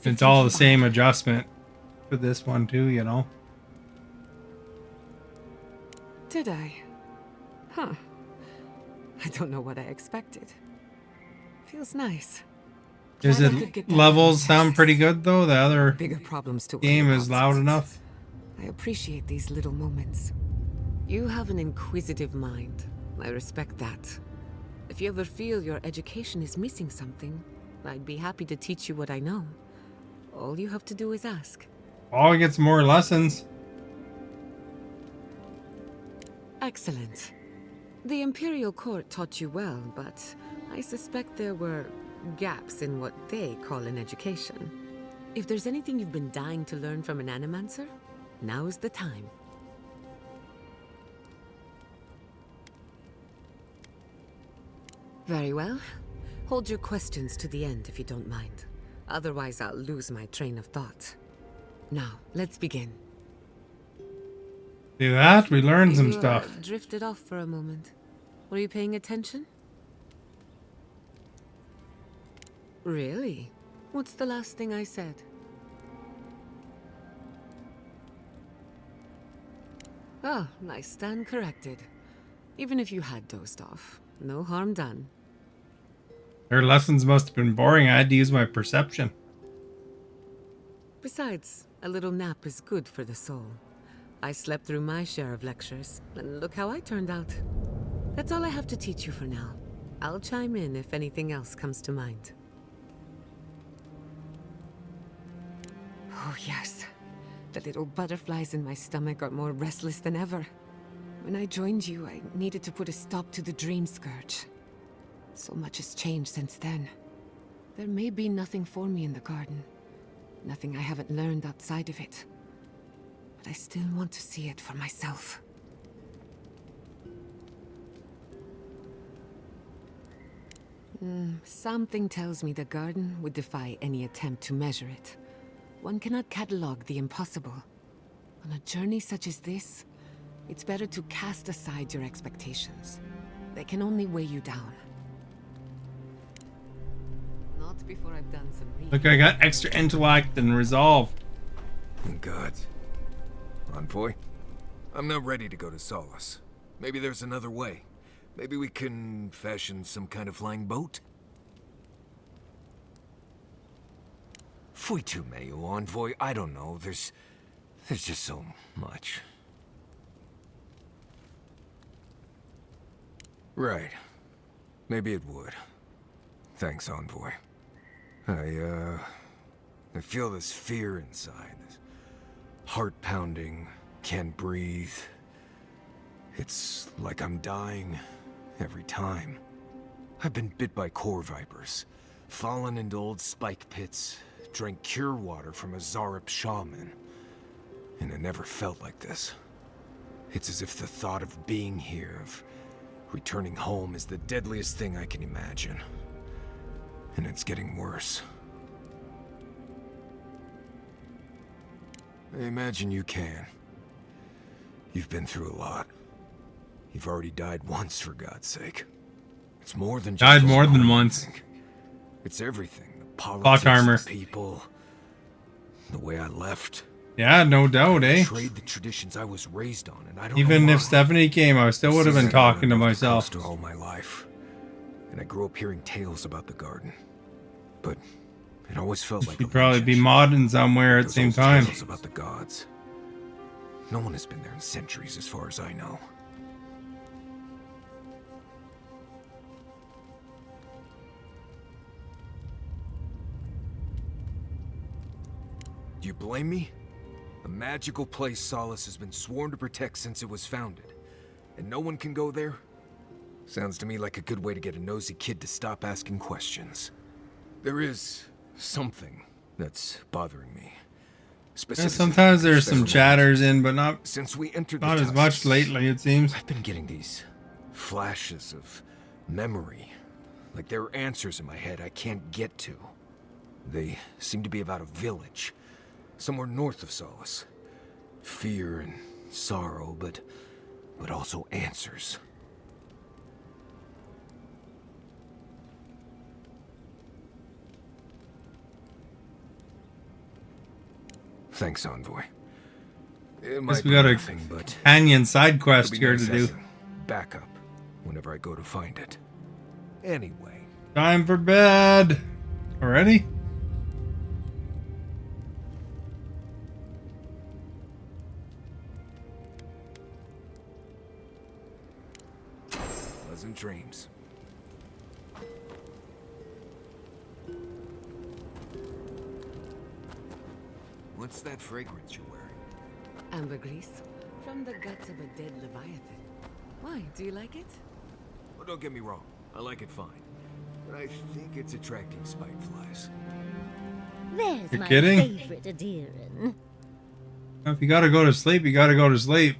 It's all the same adjustment for this one too, you know. Did I? Huh. I don't know what I expected. Feels nice. Is it levels sound pretty good though? The other bigger problems to game is loud enough. I appreciate these little moments. You have an inquisitive mind. I respect that. If you ever feel your education is missing something, I'd be happy to teach you what I know. All you have to do is ask. Oh, he gets more lessons. Excellent. The Imperial Court taught you well, but I suspect there were gaps in what they call an education. If there's anything you've been dying to learn from an Animancer, now's the time. Very well. Hold your questions to the end if you don't mind. Otherwise, I'll lose my train of thought. Now, let's begin. See that? We learned some You, stuff. Drifted off for a moment. Were you paying attention? Really? What's the last thing I said? Oh, I stand corrected. Even if you had dozed off, no harm done. Their lessons must have been boring. I had to use my perception. Besides, a little nap is good for the soul. I slept through my share of lectures, and look how I turned out. That's all I have to teach you for now. I'll chime in if anything else comes to mind. Oh yes, the little butterflies in my stomach are more restless than ever. When I joined you, I needed to put a stop to the dream scourge. So much has changed since then. There may be nothing for me in the garden. Nothing I haven't learned outside of it. But I still want to see it for myself. Something tells me the garden would defy any attempt to measure it. One cannot catalog the impossible. On a journey such as this, it's better to cast aside your expectations. They can only weigh you down. Not before I've done some reading. Look, I got extra intellect and resolve. God. Envoy? I'm not ready to go to Solace. Maybe there's another way. Maybe we can fashion some kind of flying boat? Fui tu meio, Envoy. I don't know. There's just so much. Right. Maybe it would. Thanks, Envoy. I feel this fear inside. This heart pounding, can't breathe. It's like I'm dying every time. I've been bit by core vipers, fallen into old spike pits, drank cure water from a Zarup shaman. And it never felt like this. It's as if the thought of being here, of returning home, is the deadliest thing I can imagine. And it's getting worse. I imagine you can. You've been through a lot. You've already died once, for God's sake. It's more than just died more than once. It's everything. The Plot politics, armor. the people, the way I left. Yeah, no doubt, eh? Betrayed the traditions I was raised on, and I don't Even know if why. Stephanie came, I still would have been talking to myself. All my life, and I grew up hearing tales about the garden, but it always felt like She'd probably be modding somewhere at the same time. Tales about the gods. No one has been there in centuries, as far as I know. Do you blame me? A magical place Solace has been sworn to protect since it was founded, and no one can go there? Sounds to me like a good way to get a nosy kid to stop asking questions. There is something that's bothering me. Yeah, sometimes there's some chatters in, but not since we entered not the as much tusks, lately, it seems. I've been getting these flashes of memory, like there are answers in my head I can't get to. They seem to be about a village, somewhere north of Solace. Fear and sorrow, but also answers. Thanks, Envoy. It might Guess we be got a nothing, but companion side quest it'll be here nice to do. having backup whenever I go to find it. Anyway. Time for bed. Already? Pleasant dreams. What's that fragrance you're wearing? Ambergris, from the guts of a dead leviathan. Why, do you like it? Well, don't get me wrong. I like it fine. But I think it's attracting spike flies. There's You're my kidding? favorite Adiran. If you gotta go to sleep, you gotta go to sleep.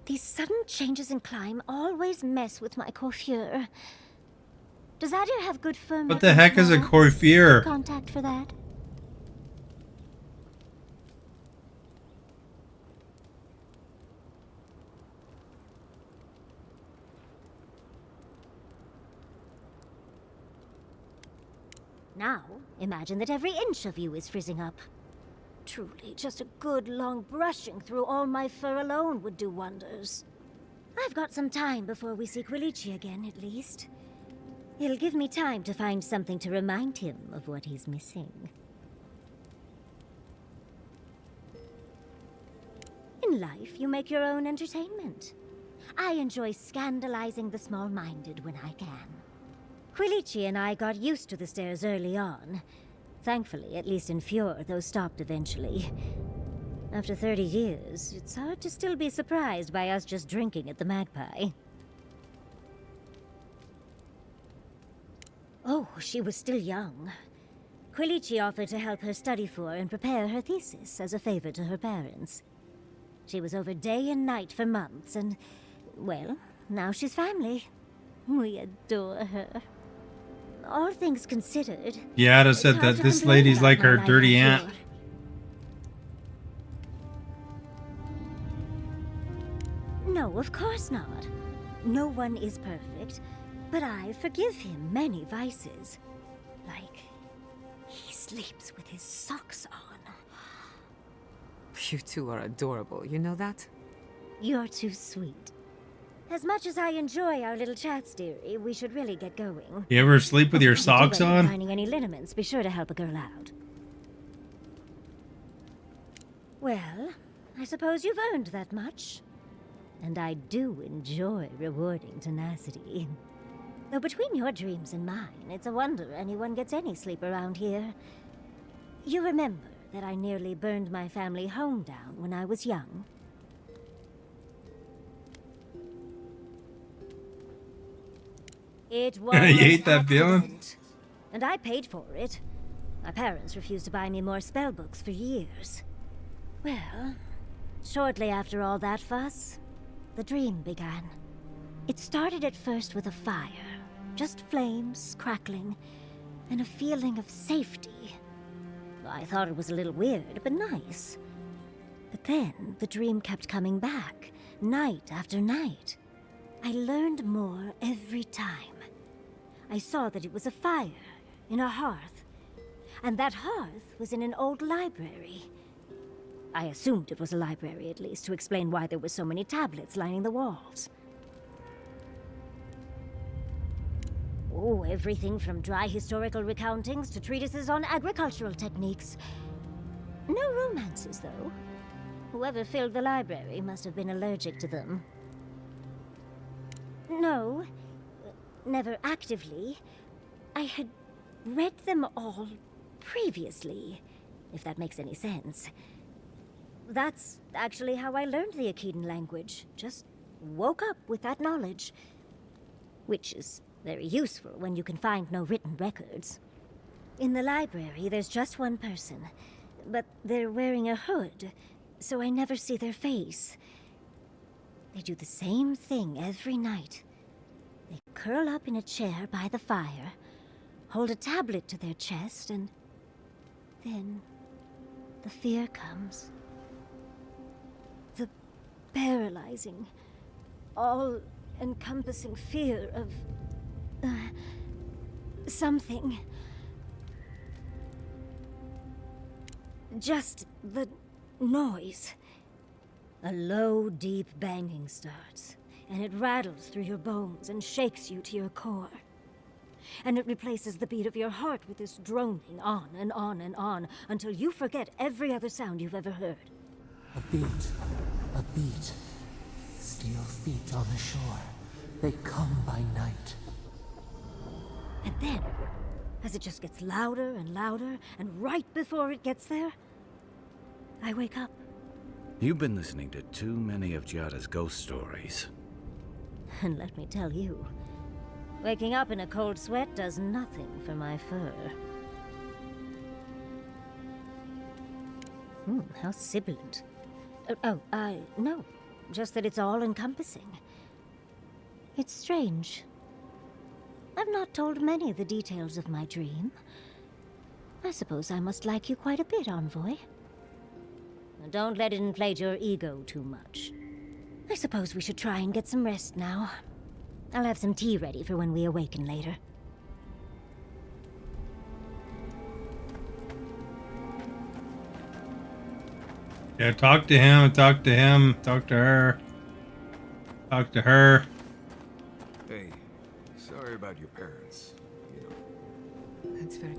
These sudden changes in climate always mess with my coiffure. Does Adir have good firm What the heck is a coiffure? contact for that? Now, imagine that every inch of you is frizzing up. Truly, just a good long brushing through all my fur alone would do wonders. I've got some time before we see Quilici again, at least. It'll give me time to find something to remind him of what he's missing. In life, you make your own entertainment. I enjoy scandalizing the small-minded when I can. Quilici and I got used to the stairs early on. Thankfully, at least in Fjord, those stopped eventually. After 30 years, it's hard to still be surprised by us just drinking at the Magpie. Oh, she was still young. Quilici offered to help her study for and prepare her thesis as a favor to her parents. She was over day and night for months, and, well, now she's family. We adore her. All things considered. Yada it's said hard that to this complain lady's about like my her life dirty on aunt. Fjord. No, of course not. No one is perfect, but I forgive him many vices. Like, he sleeps with his socks on. You two are adorable, you know that? You're too sweet. As much as I enjoy our little chats, dearie, we should really get going. You ever sleep with your If you do socks end up on? finding any liniments, be sure to help a girl out. Well, I suppose you've earned that much. And I do enjoy rewarding tenacity. Though between your dreams and mine, it's a wonder anyone gets any sleep around here. You remember that I nearly burned my family home down when I was young? It was You hate that feeling? accident, and I paid for it. My parents refused to buy me more spell books for years. Well, shortly after all that fuss, the dream began. It started at first with a fire, just flames crackling, and a feeling of safety. I thought it was a little weird, but nice. But then the dream kept coming back, night after night. I learned more every time. I saw that it was a fire in a hearth, and that hearth was in an old library. I assumed it was a library, at least, to explain why there were so many tablets lining the walls. Oh, everything from dry historical recountings to treatises on agricultural techniques. No romances, though. Whoever filled the library must have been allergic to them. No, never actively. I had read them all previously, if that makes any sense. That's actually how I learned the Akedan language. Just woke up with that knowledge. Which is very useful when you can find no written records. In the library, there's just one person, but they're wearing a hood, so I never see their face. They do the same thing every night. They curl up in a chair by the fire, hold a tablet to their chest, and then the fear comes. The paralyzing, all-encompassing fear of something. Just the noise. A low, deep banging starts, and it rattles through your bones and shakes you to your core. And it replaces the beat of your heart with this droning on and on and on until you forget every other sound you've ever heard. A beat. Steel feet on the shore. They come by night. And then, as it just gets louder and louder, and right before it gets there, I wake up. You've been listening to too many of Giada's ghost stories. And let me tell you, waking up in a cold sweat does nothing for my fur. How sibilant. No. Just that it's all-encompassing. It's strange. I've not told many of the details of my dream. I suppose I must like you quite a bit, Envoy. Don't let it inflate your ego too much. I suppose we should try and get some rest now. I'll have some tea ready for when we awaken later. Yeah, talk to him, talk to him, talk to her. Talk to her. Hey, sorry about your parents. You know. That's very...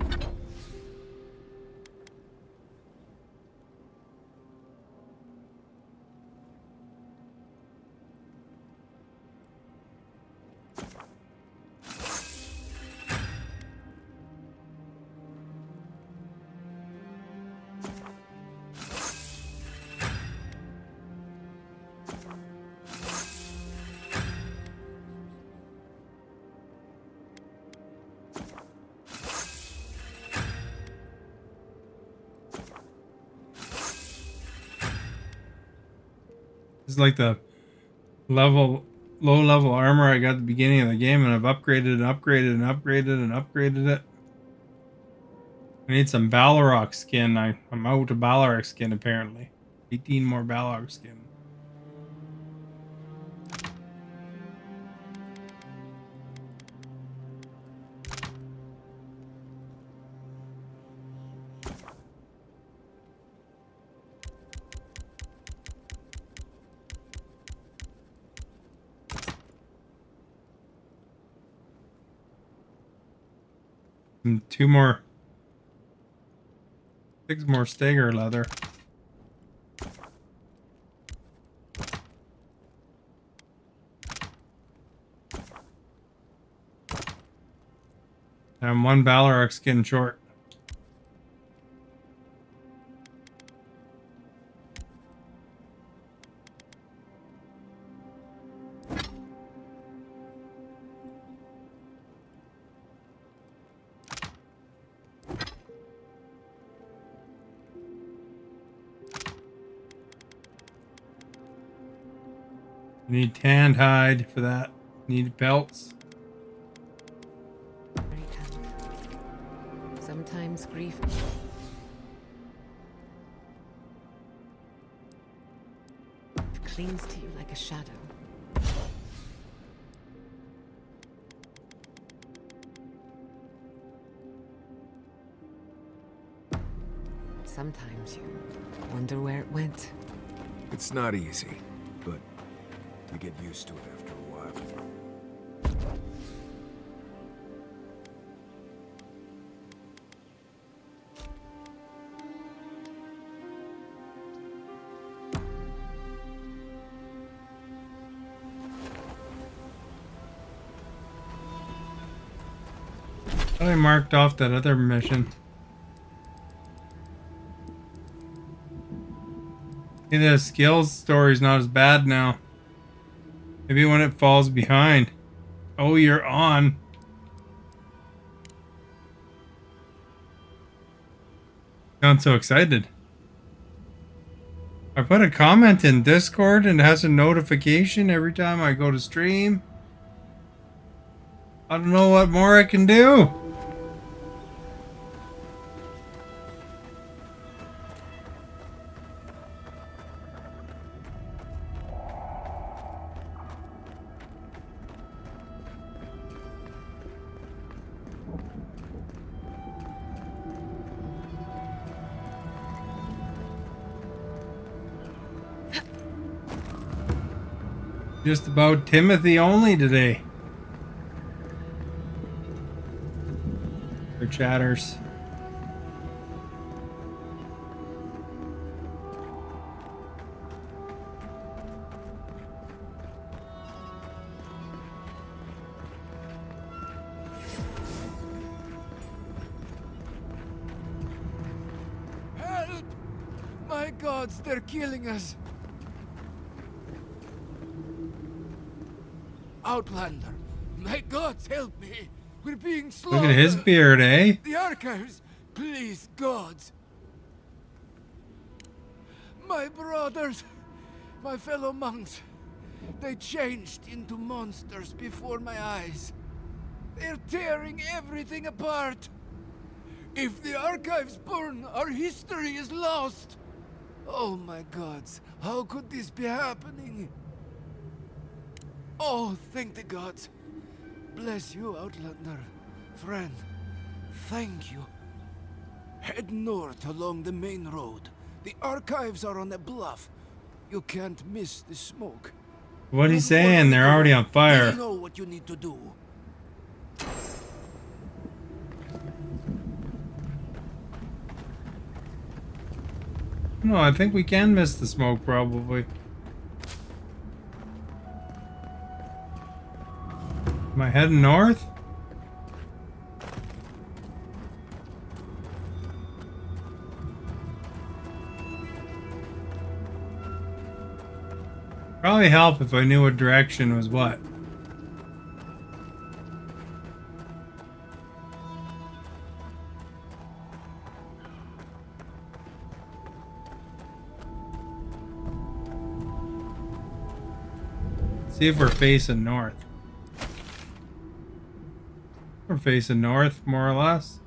It's like the level low-level armor I got at the beginning of the game, and I've upgraded and upgraded and upgraded and upgraded it. I need some Balrog skin. I'm out of Balrog skin, apparently. 18 more Balrog skin. And 6 more Stagger leather. I'm 1 Balrog skin short. Need tanned hide for that. Need belts. Sometimes grief clings to you like a shadow. Sometimes you wonder where it went. It's not easy, but you get used to it after a while. I marked off that other mission. Maybe the skills story's not as bad now. Maybe when it falls behind. Oh, you're on. Sound so excited. I put a comment in Discord and it has a notification every time I go to stream. I don't know what more I can do. Just about Timothy only today. For chatters. Help! My gods, they're killing us. Outlander, my gods, help me! We're being slaughtered! Look at his beard, eh? The archives! Please, gods! My brothers! My fellow monks! They changed into monsters before my eyes. They're tearing everything apart! If the archives burn, our history is lost! Oh my gods, how could this be happening? Oh, thank the gods. Bless you, Outlander. Friend, thank you. Head north along the main road. The archives are on a bluff. You can't miss the smoke. What he's saying, they're already on fire. You know what you need to do. No, I think we can miss the smoke, probably. Am I heading north? Probably help if I knew what direction was what. See if we're facing north. We're facing north, more or less.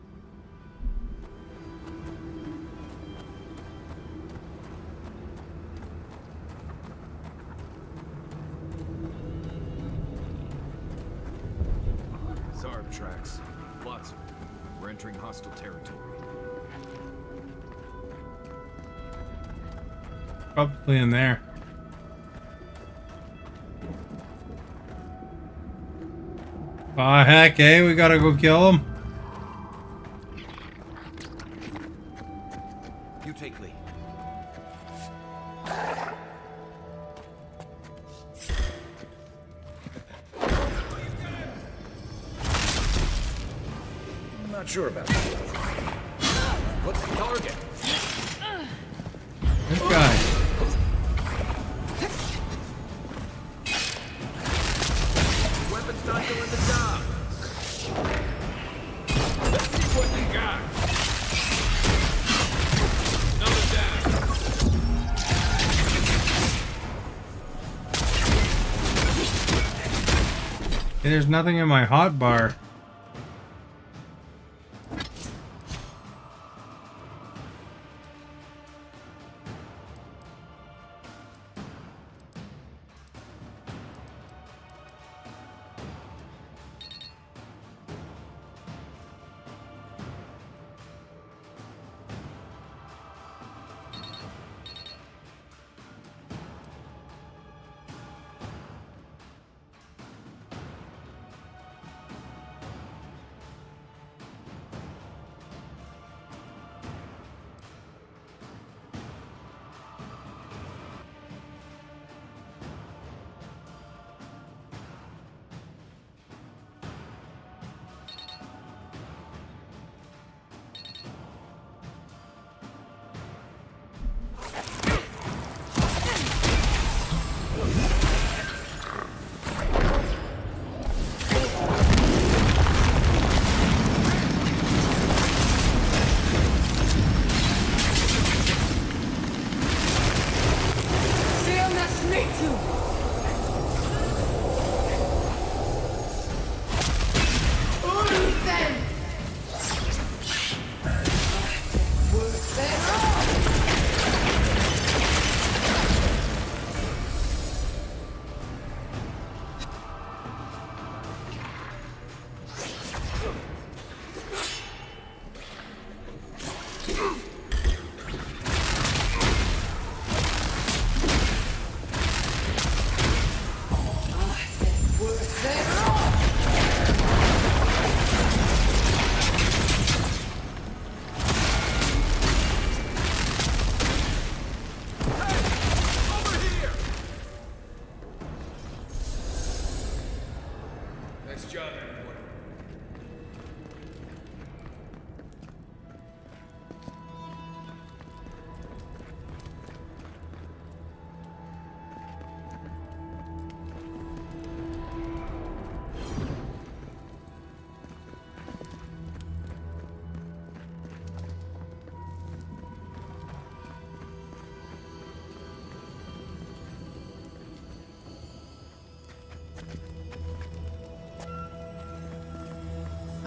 Zarb tracks. Lots of them. We're entering hostile territory. Probably in there. Oh heck, eh? We gotta go kill him. You take lead. I'm not sure about that. What's the target? This guy. Weapon's not doing the job. Let's see what you got. Another down. Hey, there's nothing in my hot bar.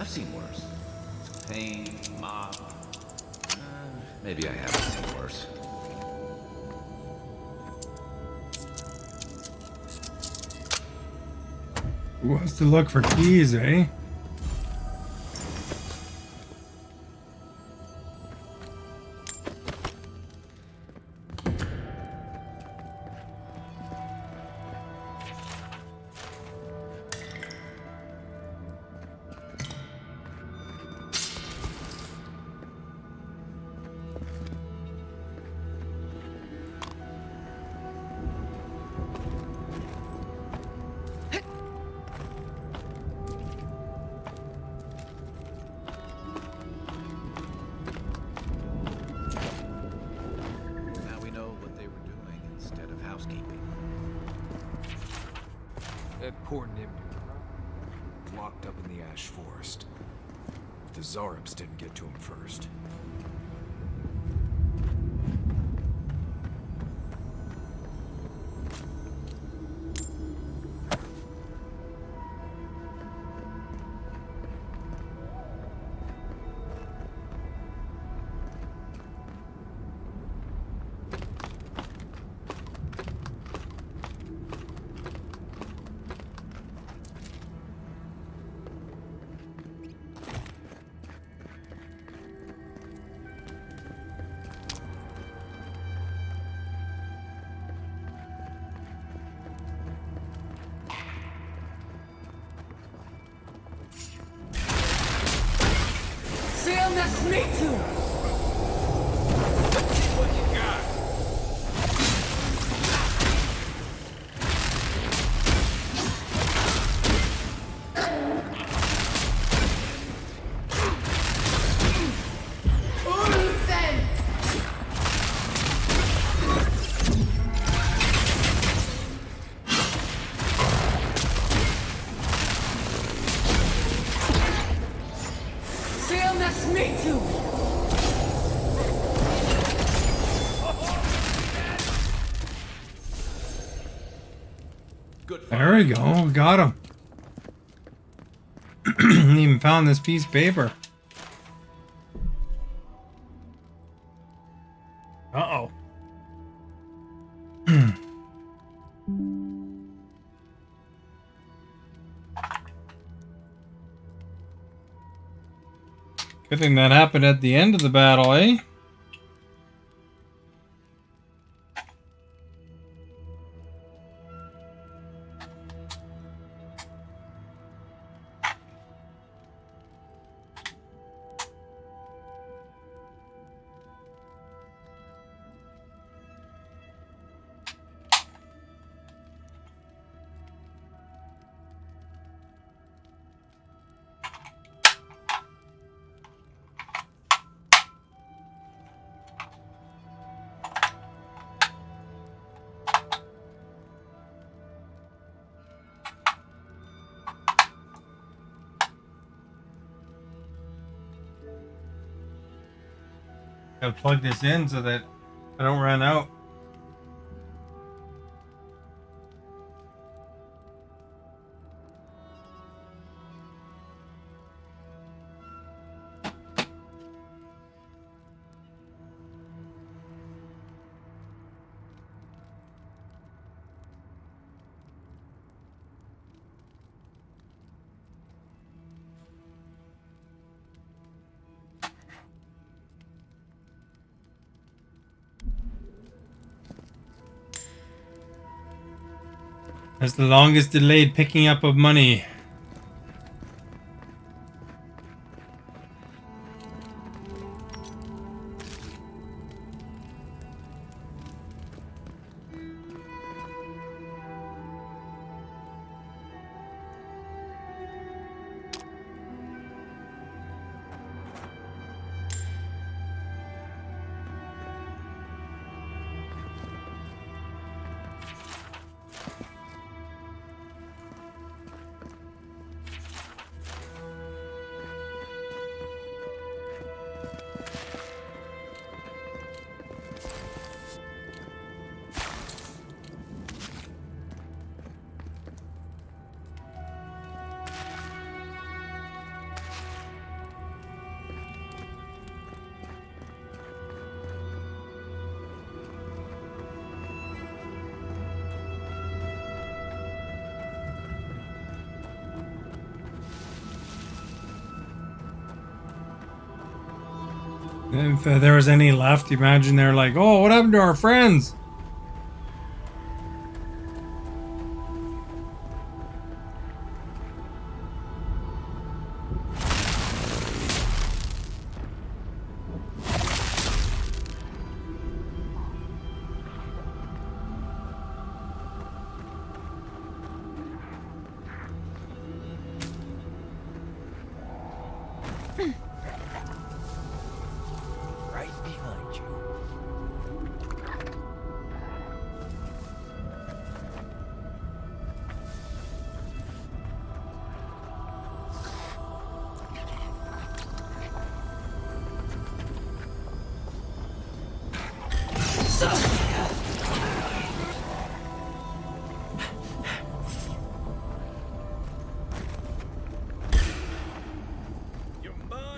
I've seen worse. Pain, mob. Maybe I haven't seen worse. Who wants to look for keys, eh? Now we know what they were doing instead of housekeeping. That poor Nimbu. Locked up in the Ash Forest. If the Zarabs didn't get to him first. Realness me too! What you got? Realness me too! There we go. Got him. Even found this piece of paper. Uh-oh. Good thing that happened at the end of the battle, eh? Gotta plug this in so that I don't run out. That's the longest delayed picking up of money. If there was any left, imagine they're like, oh, what happened to our friends?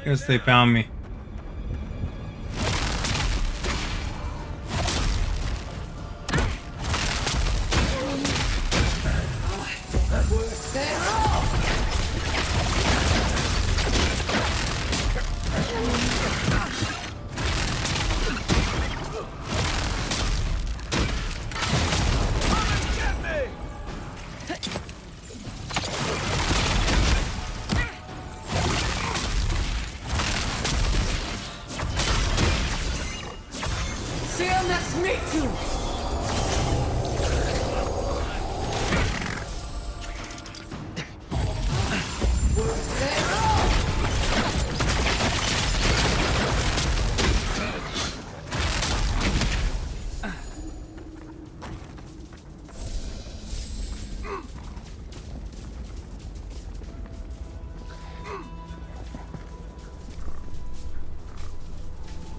Guess they found me.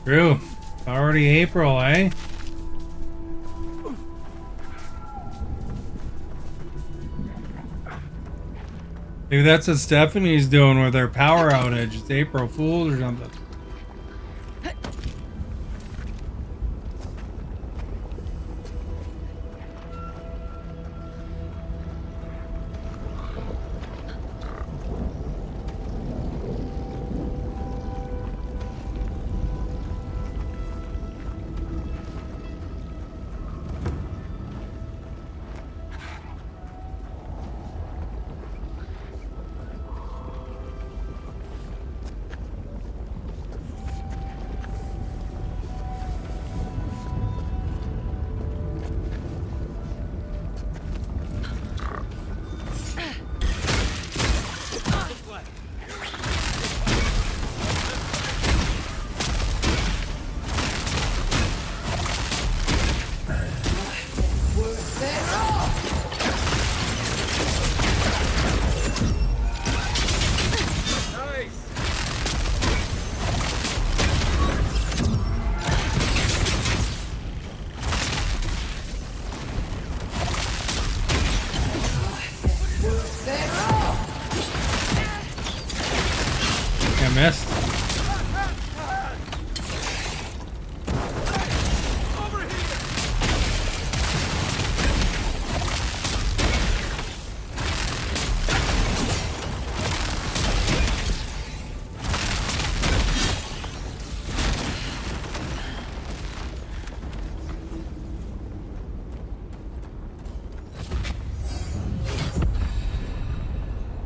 True. Already April, eh? Maybe that's what Stephanie's doing with her power outage. It's April Fool's or something. Missed.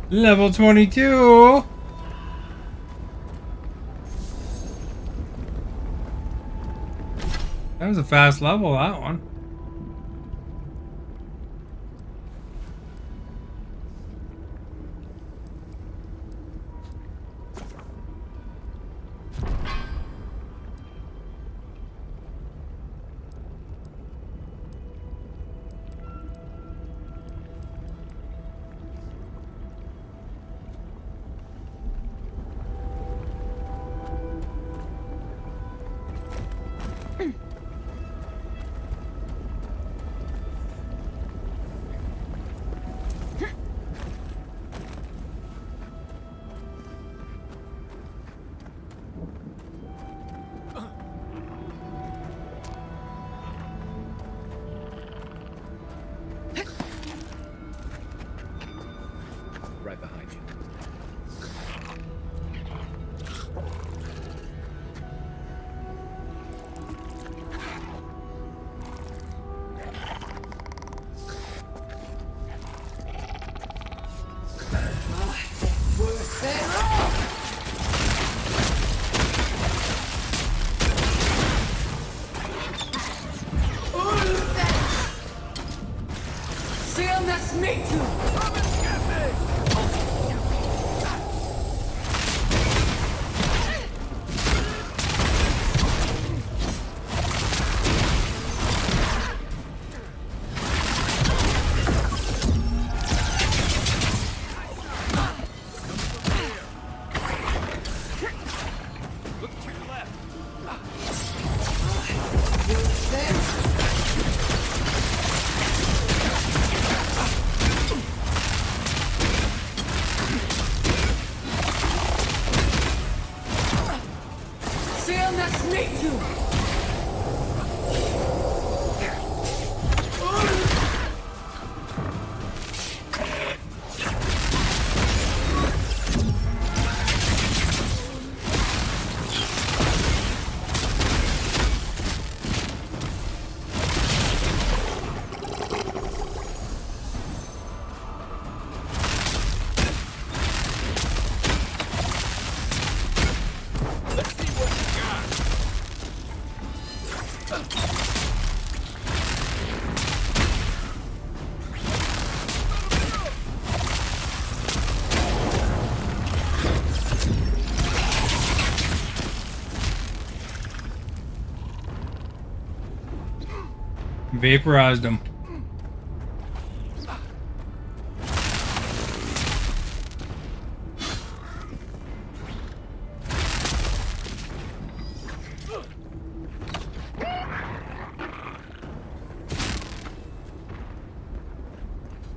Level 22. That was a fast level, that one. Right behind you. Vaporized him.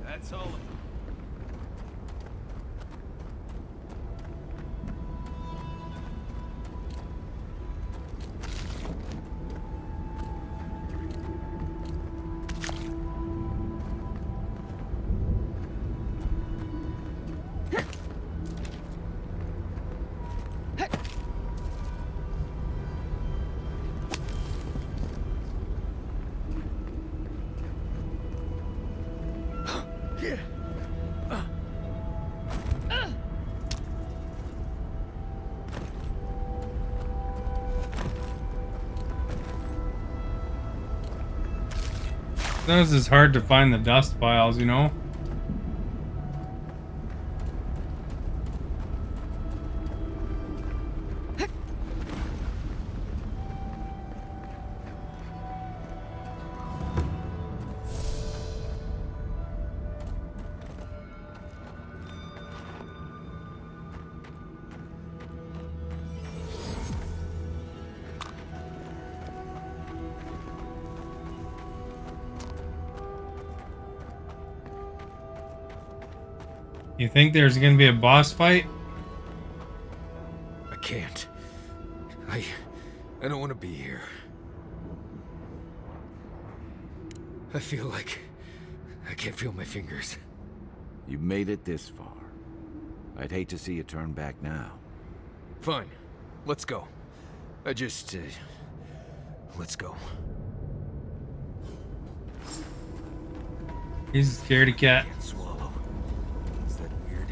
That's all of them. Sometimes it's hard to find the dust piles, you know? You think there's gonna be a boss fight? I can't. I don't want to be here. I feel like I can't feel my fingers. You made it this far. I'd hate to see you turn back now. Fine. Let's go. Let's go. He's a scaredy cat. Can't swallow. Is that weird?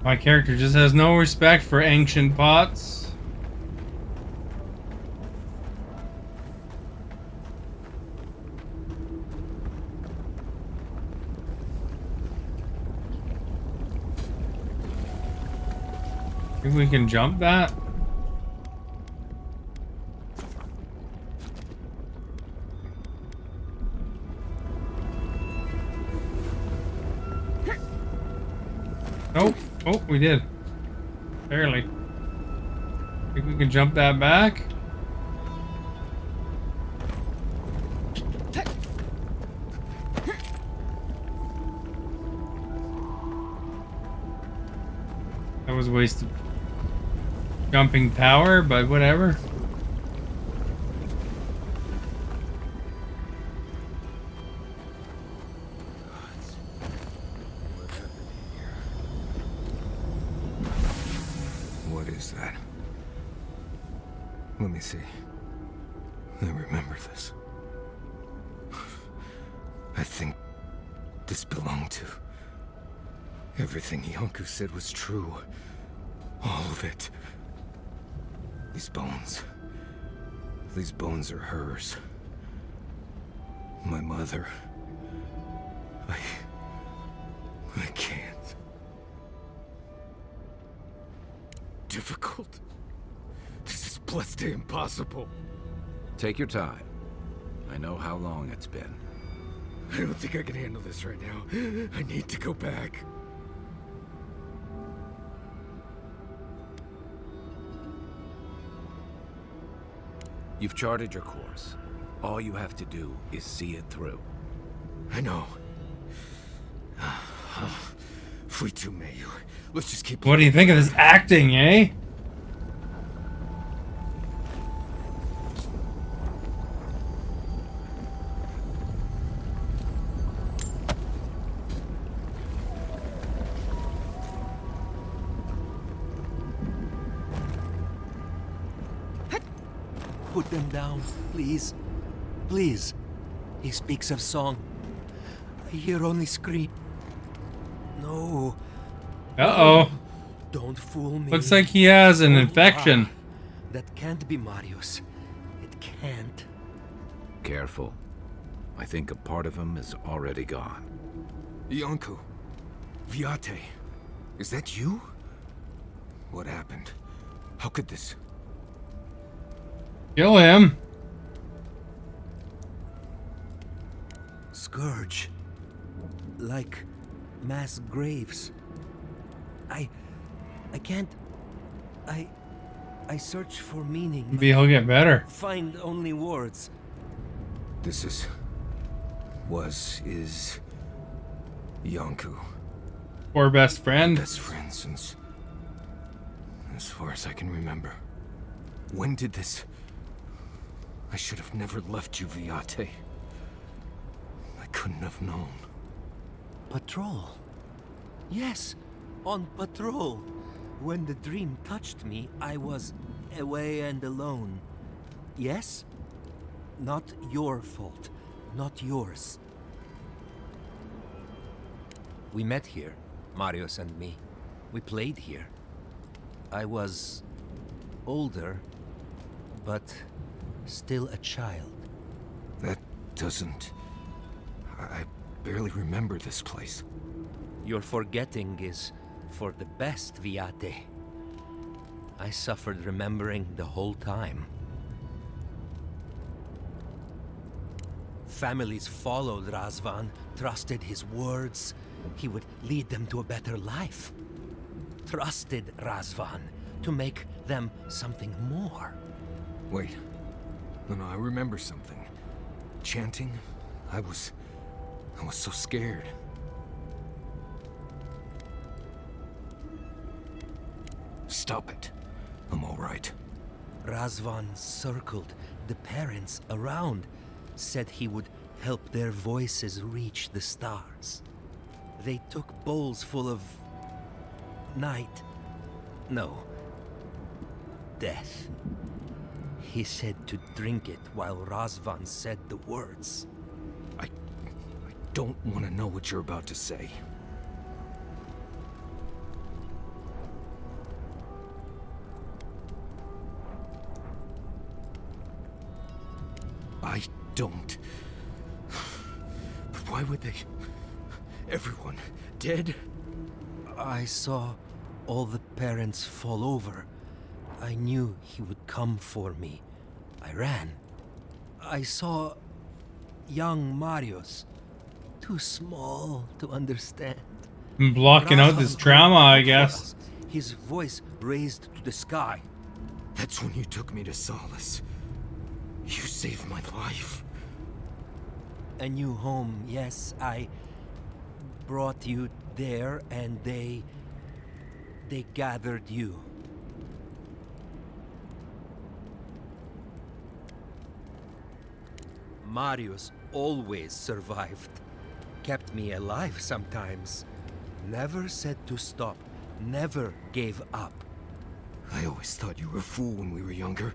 My character just has no respect for ancient pots. Think we can jump that? Nope. Oh, we did. Barely. Think we can jump that back? That was wasted jumping power, but whatever. What is that? Let me see. I remember this. I think this belonged to... Everything Yonku said was true. All of it. These bones. These bones are hers. My mother. I can't. Difficult. This is blessed impossible. Take your time. I know how long it's been. I don't think I can handle this right now. I need to go back. You've charted your course. All you have to do is see it through. I know. Fuitu Mayu. Let's just keep... What do you think of this acting, eh? Put them down, please. Please. He speaks of song. I hear only scream. No. Uh-oh. Don't fool me. Looks like he has an infection. That can't be Marius. It can't. Careful. I think a part of him is already gone. Yonku. Viate. Is that you? What happened? How could this... Kill him. Scourge. Like mass graves. I can't... I search for meaning. Maybe he'll get better. Find only words. This is... is... Yonku. Or best friend. Best friend since... as far as I can remember. When did this... I should have never left you, Viate. I couldn't have known. Patrol. Yes, on patrol. When the dream touched me, I was away and alone. Yes? Not your fault. Not yours. We met here, Marius and me. We played here. I was older, but still a child. That doesn't... I barely remember this place. Your forgetting is for the best, Viate. I suffered remembering the whole time. Families followed Razvan, trusted his words. He would lead them to a better life. Trusted Razvan to make them something more. Wait. No, I remember something. Chanting? I was so scared. Stop it. I'm all right. Razvan circled the parents around, said he would help their voices reach the stars. They took bowls full of... night. No. Death. He said to drink it while Razvan said the words. I don't want to know what you're about to say. I don't. But why would they... Everyone dead? I saw all the parents fall over. I knew he would come for me. I ran. I saw young Marius, too small to understand. I'm blocking out this trauma, I guess. His voice raised to the sky. That's when you took me to solace. You saved my life. A new home, yes, I brought you there and they gathered you. Marius always survived. Kept me alive sometimes. Never said to stop. Never gave up. I always thought you were a fool when we were younger.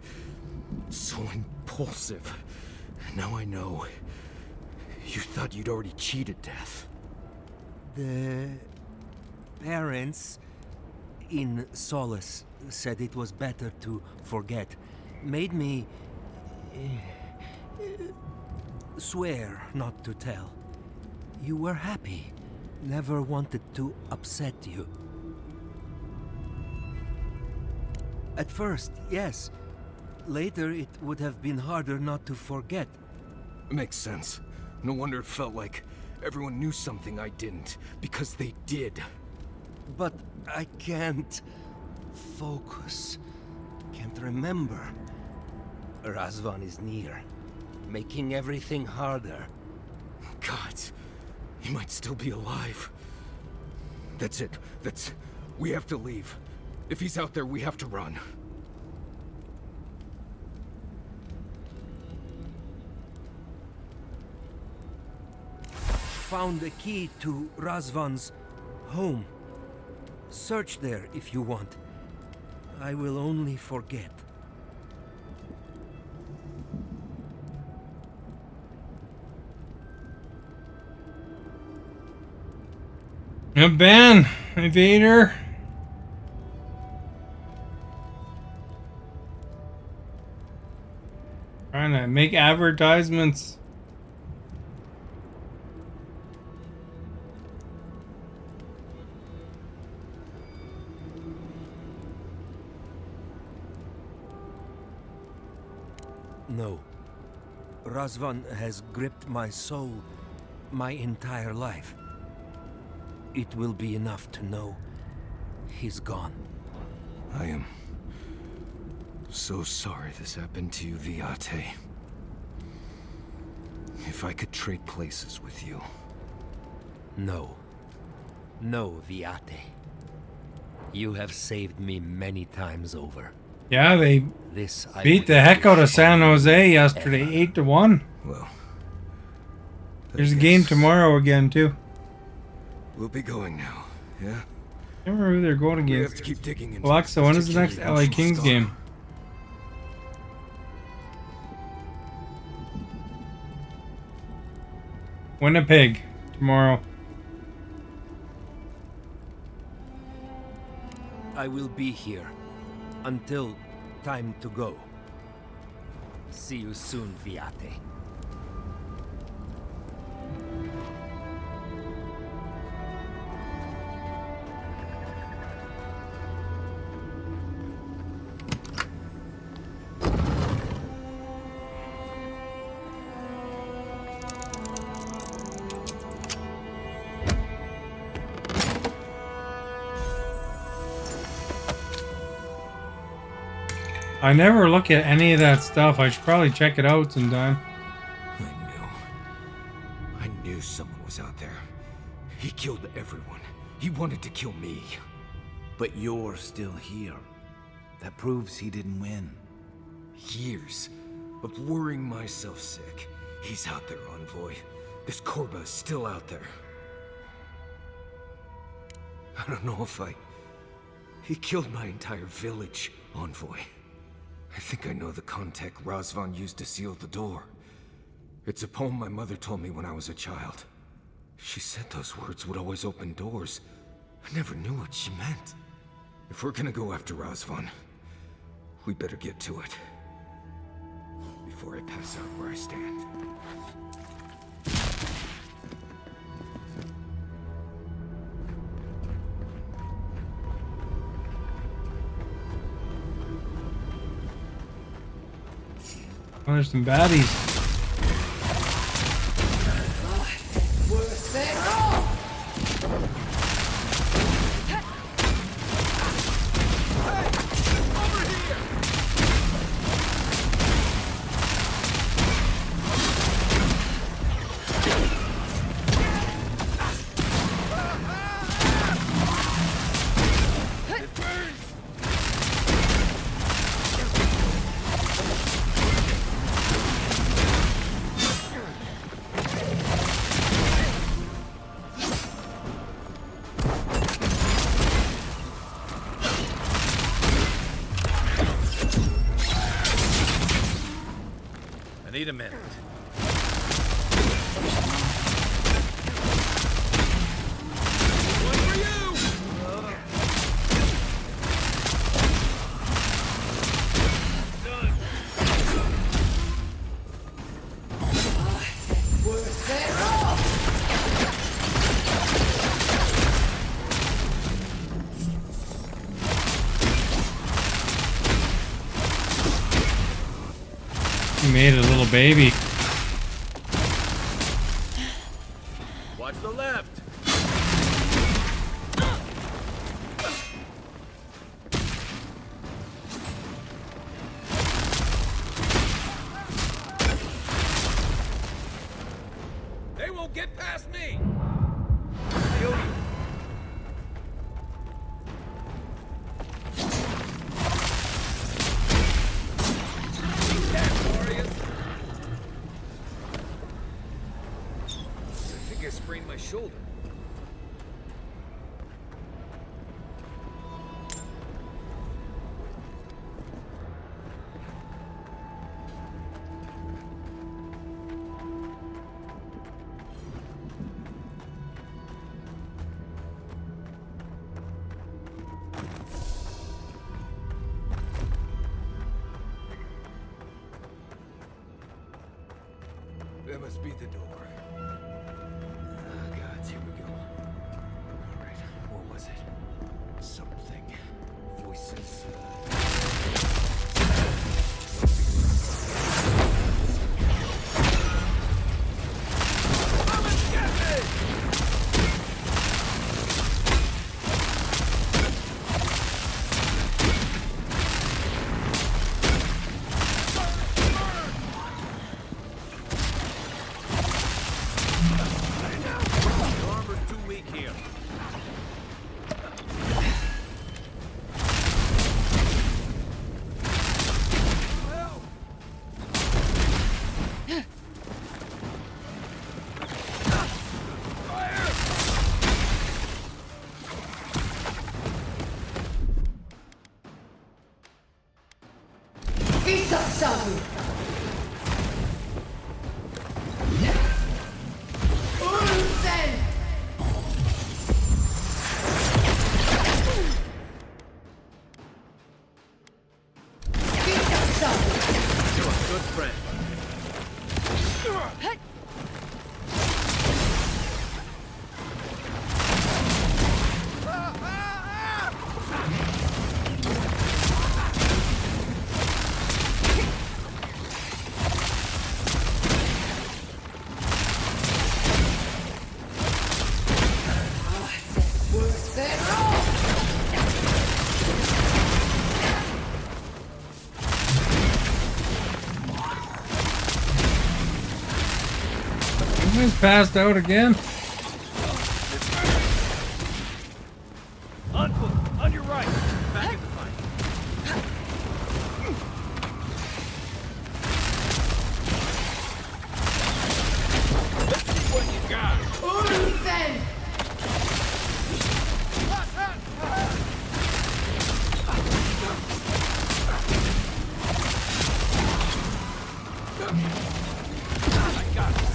So impulsive. Now I know. You thought you'd already cheated death. The parents in Solace said it was better to forget. Made me swear not to tell. You were happy. Never wanted to upset you. At first, yes. Later, it would have been harder not to forget. Makes sense. No wonder it felt like everyone knew something I didn't, because they did. But I can't focus. Can't remember. Razvan is near, making everything harder. God, he might still be alive. That's it. We have to leave. If he's out there, we have to run. Found a key to Razvan's home. Search there if you want. I will only forget. Ben, Invader. Trying to make advertisements. No. Razvan has gripped my soul my entire life. It will be enough to know he's gone. I am so sorry this happened to you, Viate. If I could trade places with you. No. No, Viate. You have saved me many times over. Yeah, they This I beat the heck out of San Jose yesterday, 8-1. Well, there's a game tomorrow again too. We'll be going now, yeah? I can't remember who they're going We against. have to keep digging into Alexa, this when is the next particularly LA Kings emotional game? Winnipeg tomorrow. I will be here until time to go. See you soon, Viate. I never look at any of that stuff. I should probably check it out sometime. I knew someone was out there. He killed everyone. He wanted to kill me. But you're still here. That proves he didn't win. Years of worrying myself sick. He's out there, Envoy. This Korba is still out there. I don't know if He killed my entire village, Envoy. I think I know the contact Razvan used to seal the door. It's a poem my mother told me when I was a child. She said those words would always open doors. I never knew what she meant. If we're gonna go after Razvan, we better get to it. Before I pass out where I stand. Oh, there's some baddies. Need a minute. He made a little baby. Watch the left. They won't get past me. Sprained my shoulder. That must be the door. Oh, gods, here we go. Alright, what was it? Something. Voices. He's passed out again. On foot, on your right. Back in the fight. Let's see what you got. Then. I got it.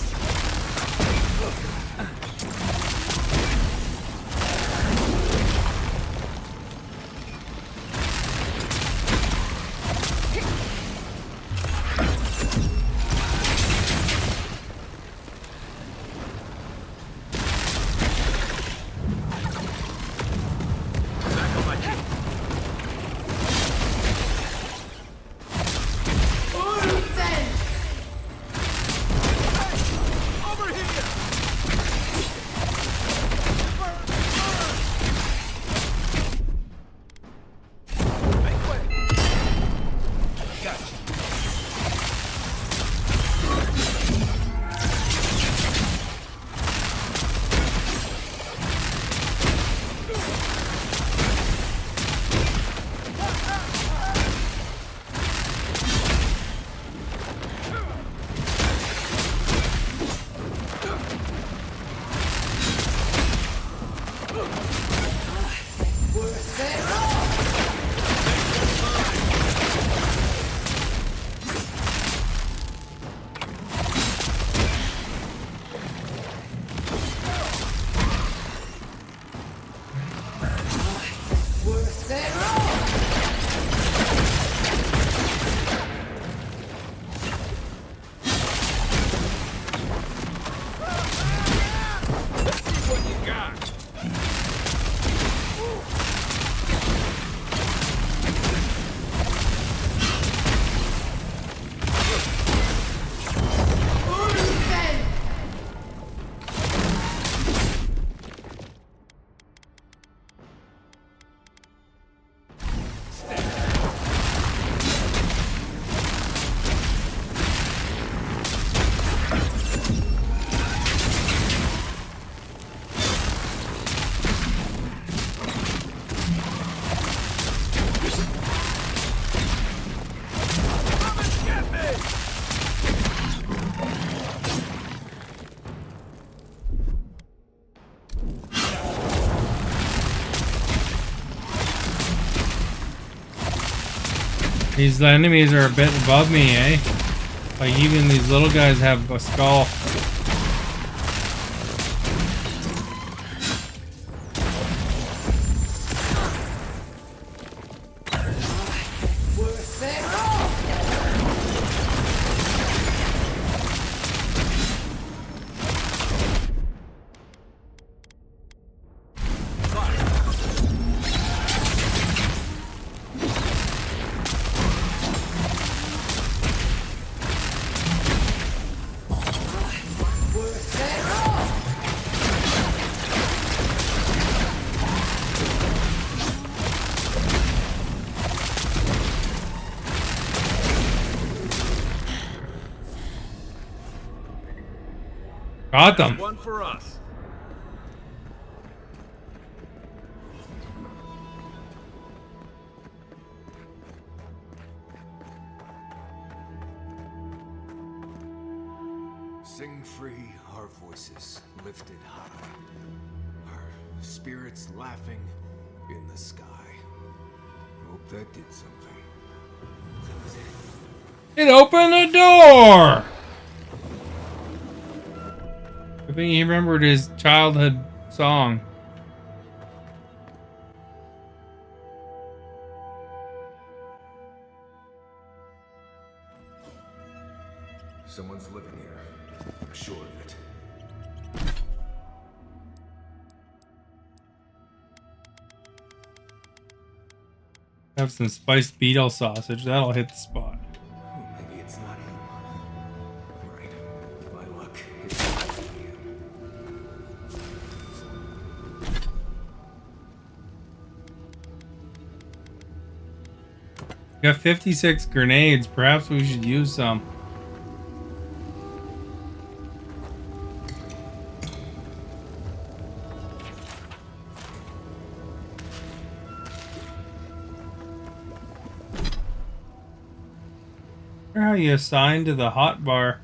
These enemies are a bit above me, eh? Like even these little guys have a skull. Got them. One for us. Sing free, our voices lifted high, our spirits laughing in the sky. Hope that did something. That was it. It opened the door! I think he remembered his childhood song. Someone's living here. I'm sure of it. Have some spiced beetle sausage. That'll hit the spot. Oh, maybe it's not him. Right. My luck. It's not him. We got 56 grenades. Perhaps we should use some. How you assigned to the hot bar?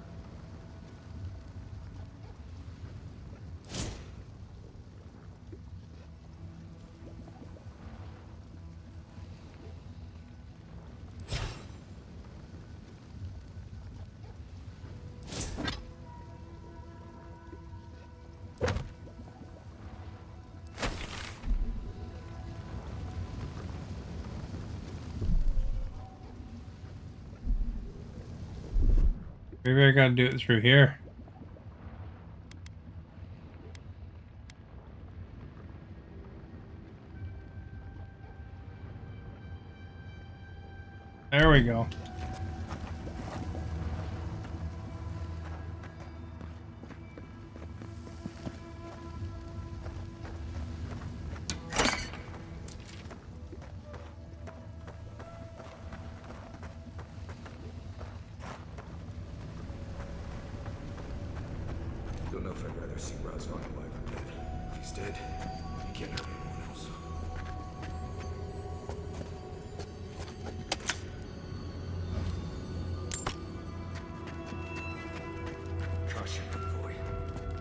Maybe I gotta do it through here. There we go. Don't know if I'd rather see Razvan alive or dead. If he's dead, he can't hurt anyone else. Caution, boy.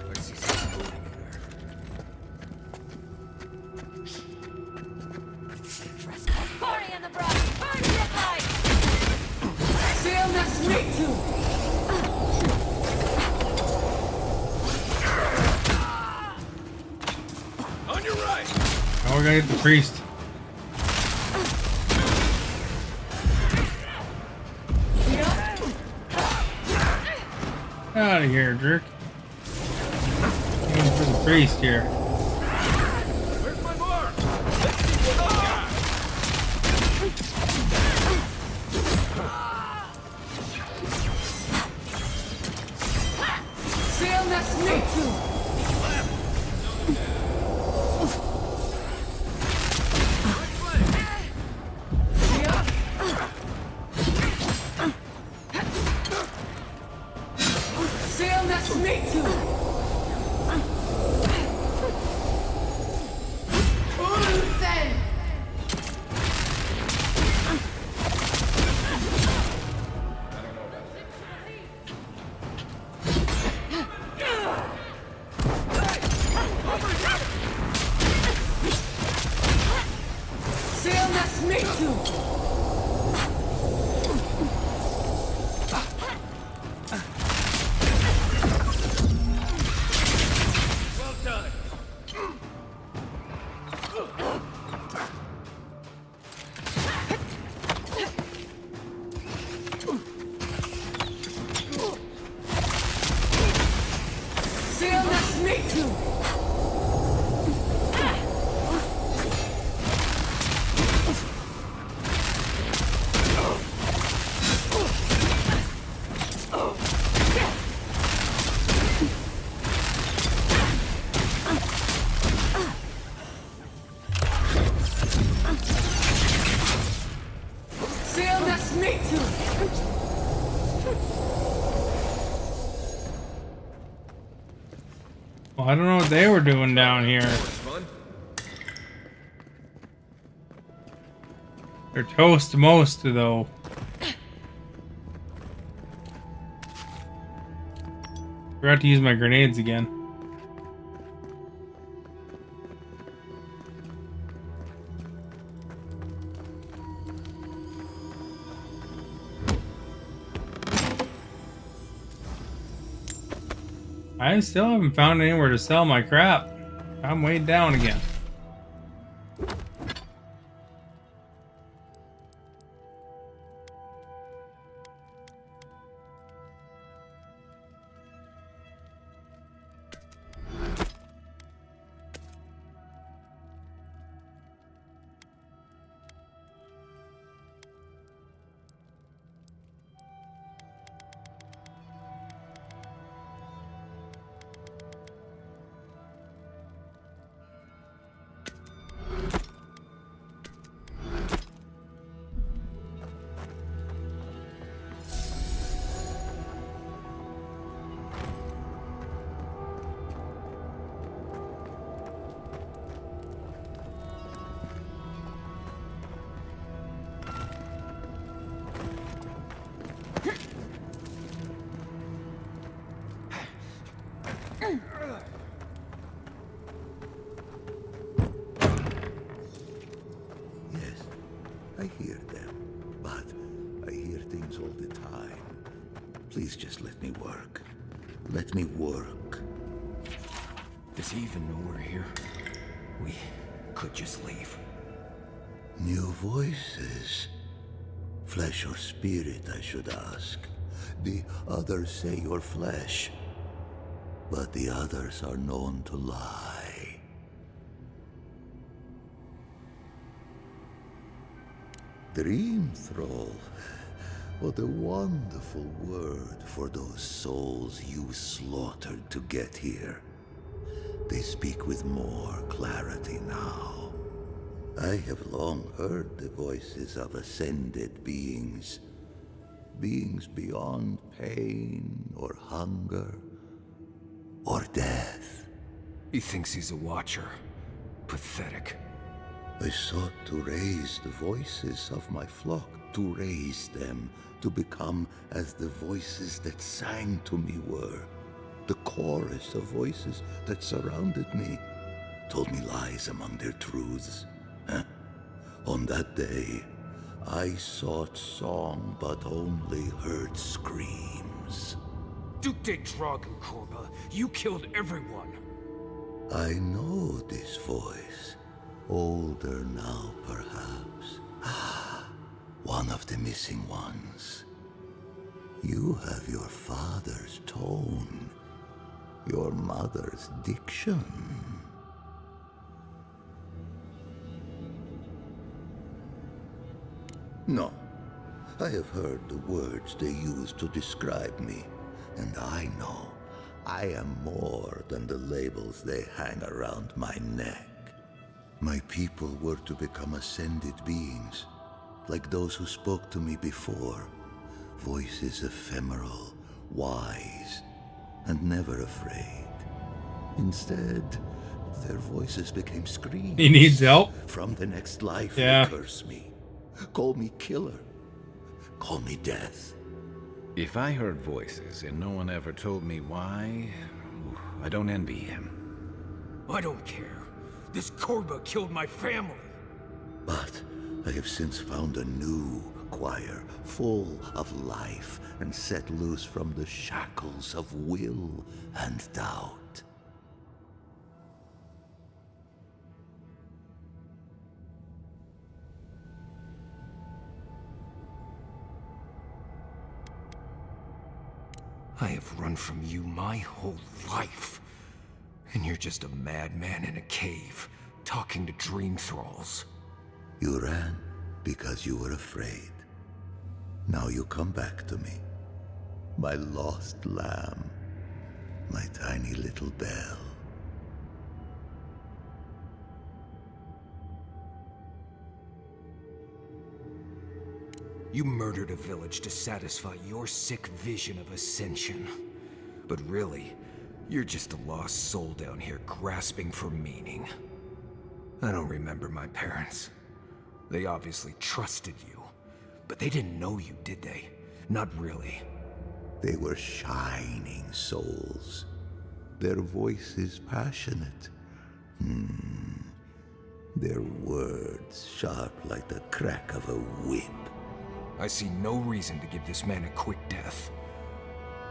I see something moving in there. Party in the brush! Party at night! Seal next week too! On your right! Now we're gonna get the priest. Get out of here, jerk. Looking for the priest here. Where's my mark? Let's see what I got! Seal next week too! Seal next week too! Seal next week too! Well done! Seal next week too! Seal next week too! Well, I don't know what they were doing down here. They're toast most, though. Forgot to use my grenades again. I still haven't found anywhere to sell my crap. I'm way down again. Yes, I hear them, but I hear things all the time. Please just let me work. Let me work. Does he even know we're here? We could just leave. New voices. Flesh or spirit, I should ask. The others say you're flesh, but the others are known to lie. Dream thrall. What a wonderful word for those souls you slaughtered to get here. They speak with more clarity now. I have long heard the voices of ascended beings. Beings beyond pain or hunger or death. He thinks he's a watcher. Pathetic. I sought to raise the voices of my flock, to raise them, to become as the voices that sang to me were. The chorus of voices that surrounded me told me lies among their truths. On that day, I sought song but only heard screams. Duke de Dragu, Korba. You killed everyone. I know this voice. Older now, perhaps. One of the missing ones. You have your father's tone, your mother's diction. No, I have heard the words they use to describe me, and I know I am more than the labels they hang around my neck. My people were to become ascended beings, like those who spoke to me before. Voices ephemeral, wise, and never afraid. Instead, their voices became screams. He needs help? From the next life, Yeah. they curse me. Call me killer. Call me death. If I heard voices and no one ever told me why, I don't envy him. I don't care. This Korba killed my family. But I have since found a new choir, full of life and set loose from the shackles of will and doubt. I have run from you my whole life. And you're just a madman in a cave, talking to dream thralls. You ran because you were afraid. Now you come back to me. My lost lamb. My tiny little bell. You murdered a village to satisfy your sick vision of ascension. But really, You're just a lost soul down here grasping for meaning. I don't remember my parents. They obviously trusted you, but they didn't know you, did they? Not really. They were shining souls. Their voices passionate. Their words sharp like the crack of a whip. I see no reason to give this man a quick death.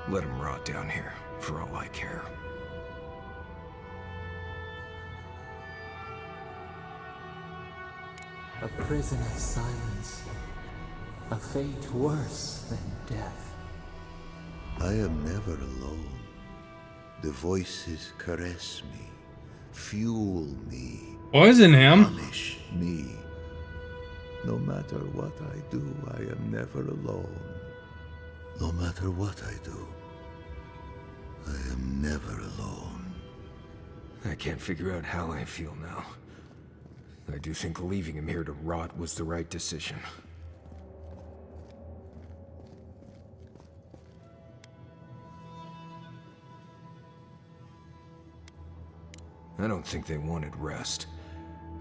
Let him rot down here, for all I care. A prison of silence. A fate worse than death. I am never alone. The voices caress me, fuel me, poison him, punish me. No matter what I do, I am never alone. No matter what I do, I am never alone. I can't figure out how I feel now. I do think leaving him here to rot was the right decision. I don't think they wanted rest.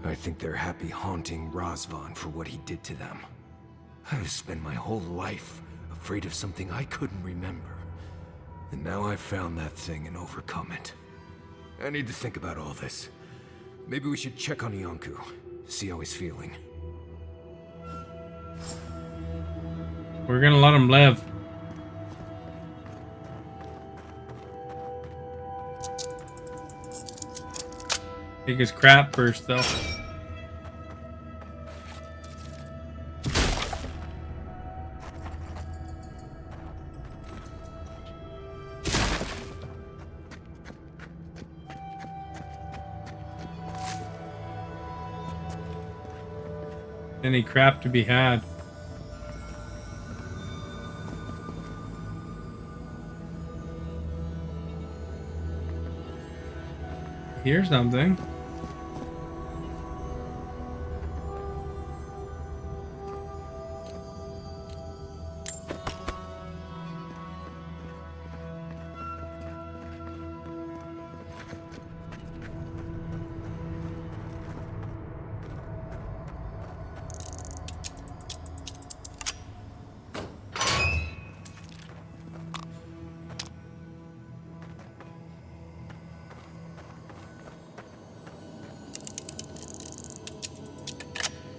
I think they're happy haunting Razvan for what he did to them. I've spent my whole life afraid of something I couldn't remember. And now I've found that thing and overcome it. I need to think about all this. Maybe we should check on Iancu, see how he's feeling. We're gonna let him live. Take his crap first, though. Any crap to be had. Here's something.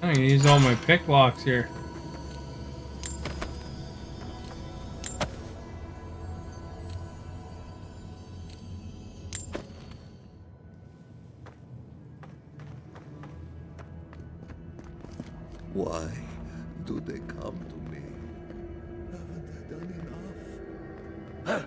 I'm gonna use all my pick locks here. Why do they come to me? Haven't I done enough?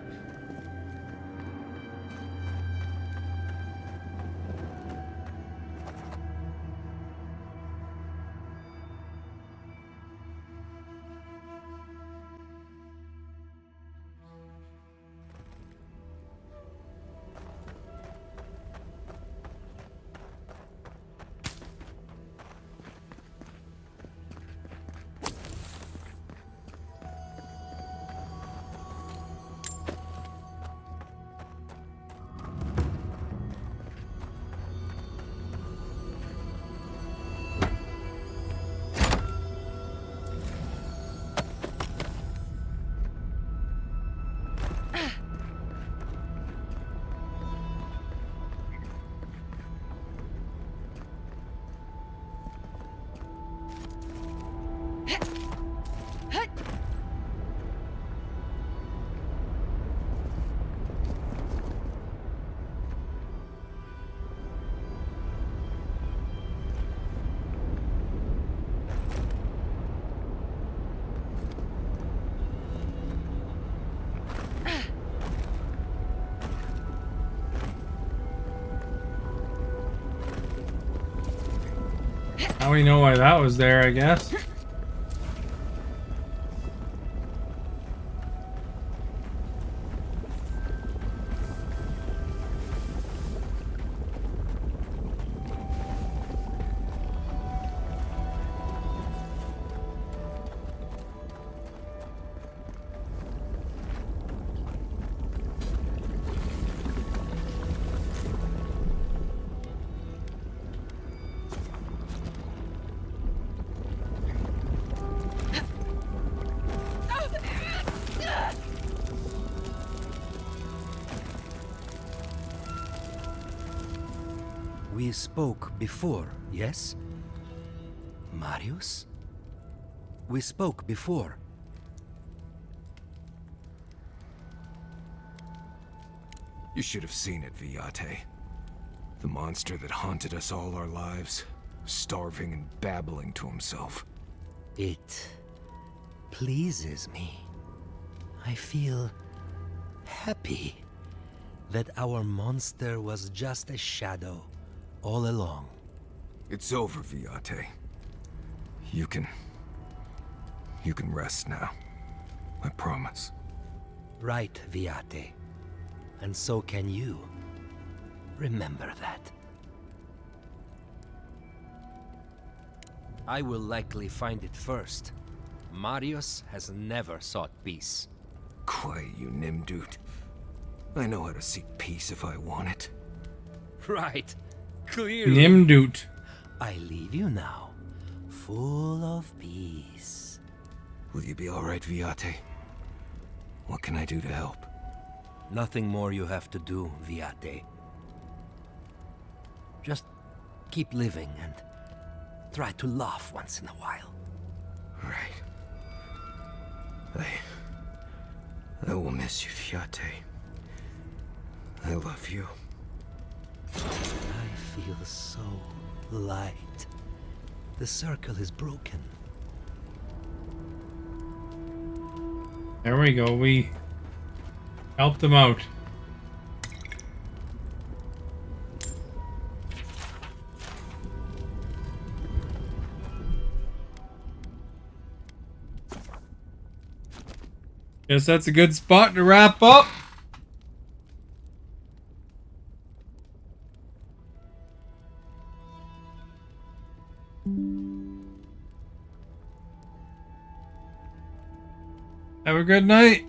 Now we know why that was there, I guess. We spoke before, yes? Marius? We spoke before. You should have seen it, Viate. The monster that haunted us all our lives, starving and babbling to himself. It pleases me. I feel happy that our monster was just a shadow all along. It's over, Viate. You can rest now. I promise. Right, Viate. And so can you. Remember that. I will likely find it first. Marius has never sought peace. Quiet, you Nimdude. I know how to seek peace if I want it. Right. Clearly. Nimdude. I leave you now, full of peace. Will you be alright, Viate? What can I do to help? Nothing more you have to do, Viate. Just keep living and try to laugh once in a while. Right. I will miss you, Viate. I love you. I feel so light. The circle is broken. There we go. We helped them out. Guess that's a good spot to wrap up. Have a good night.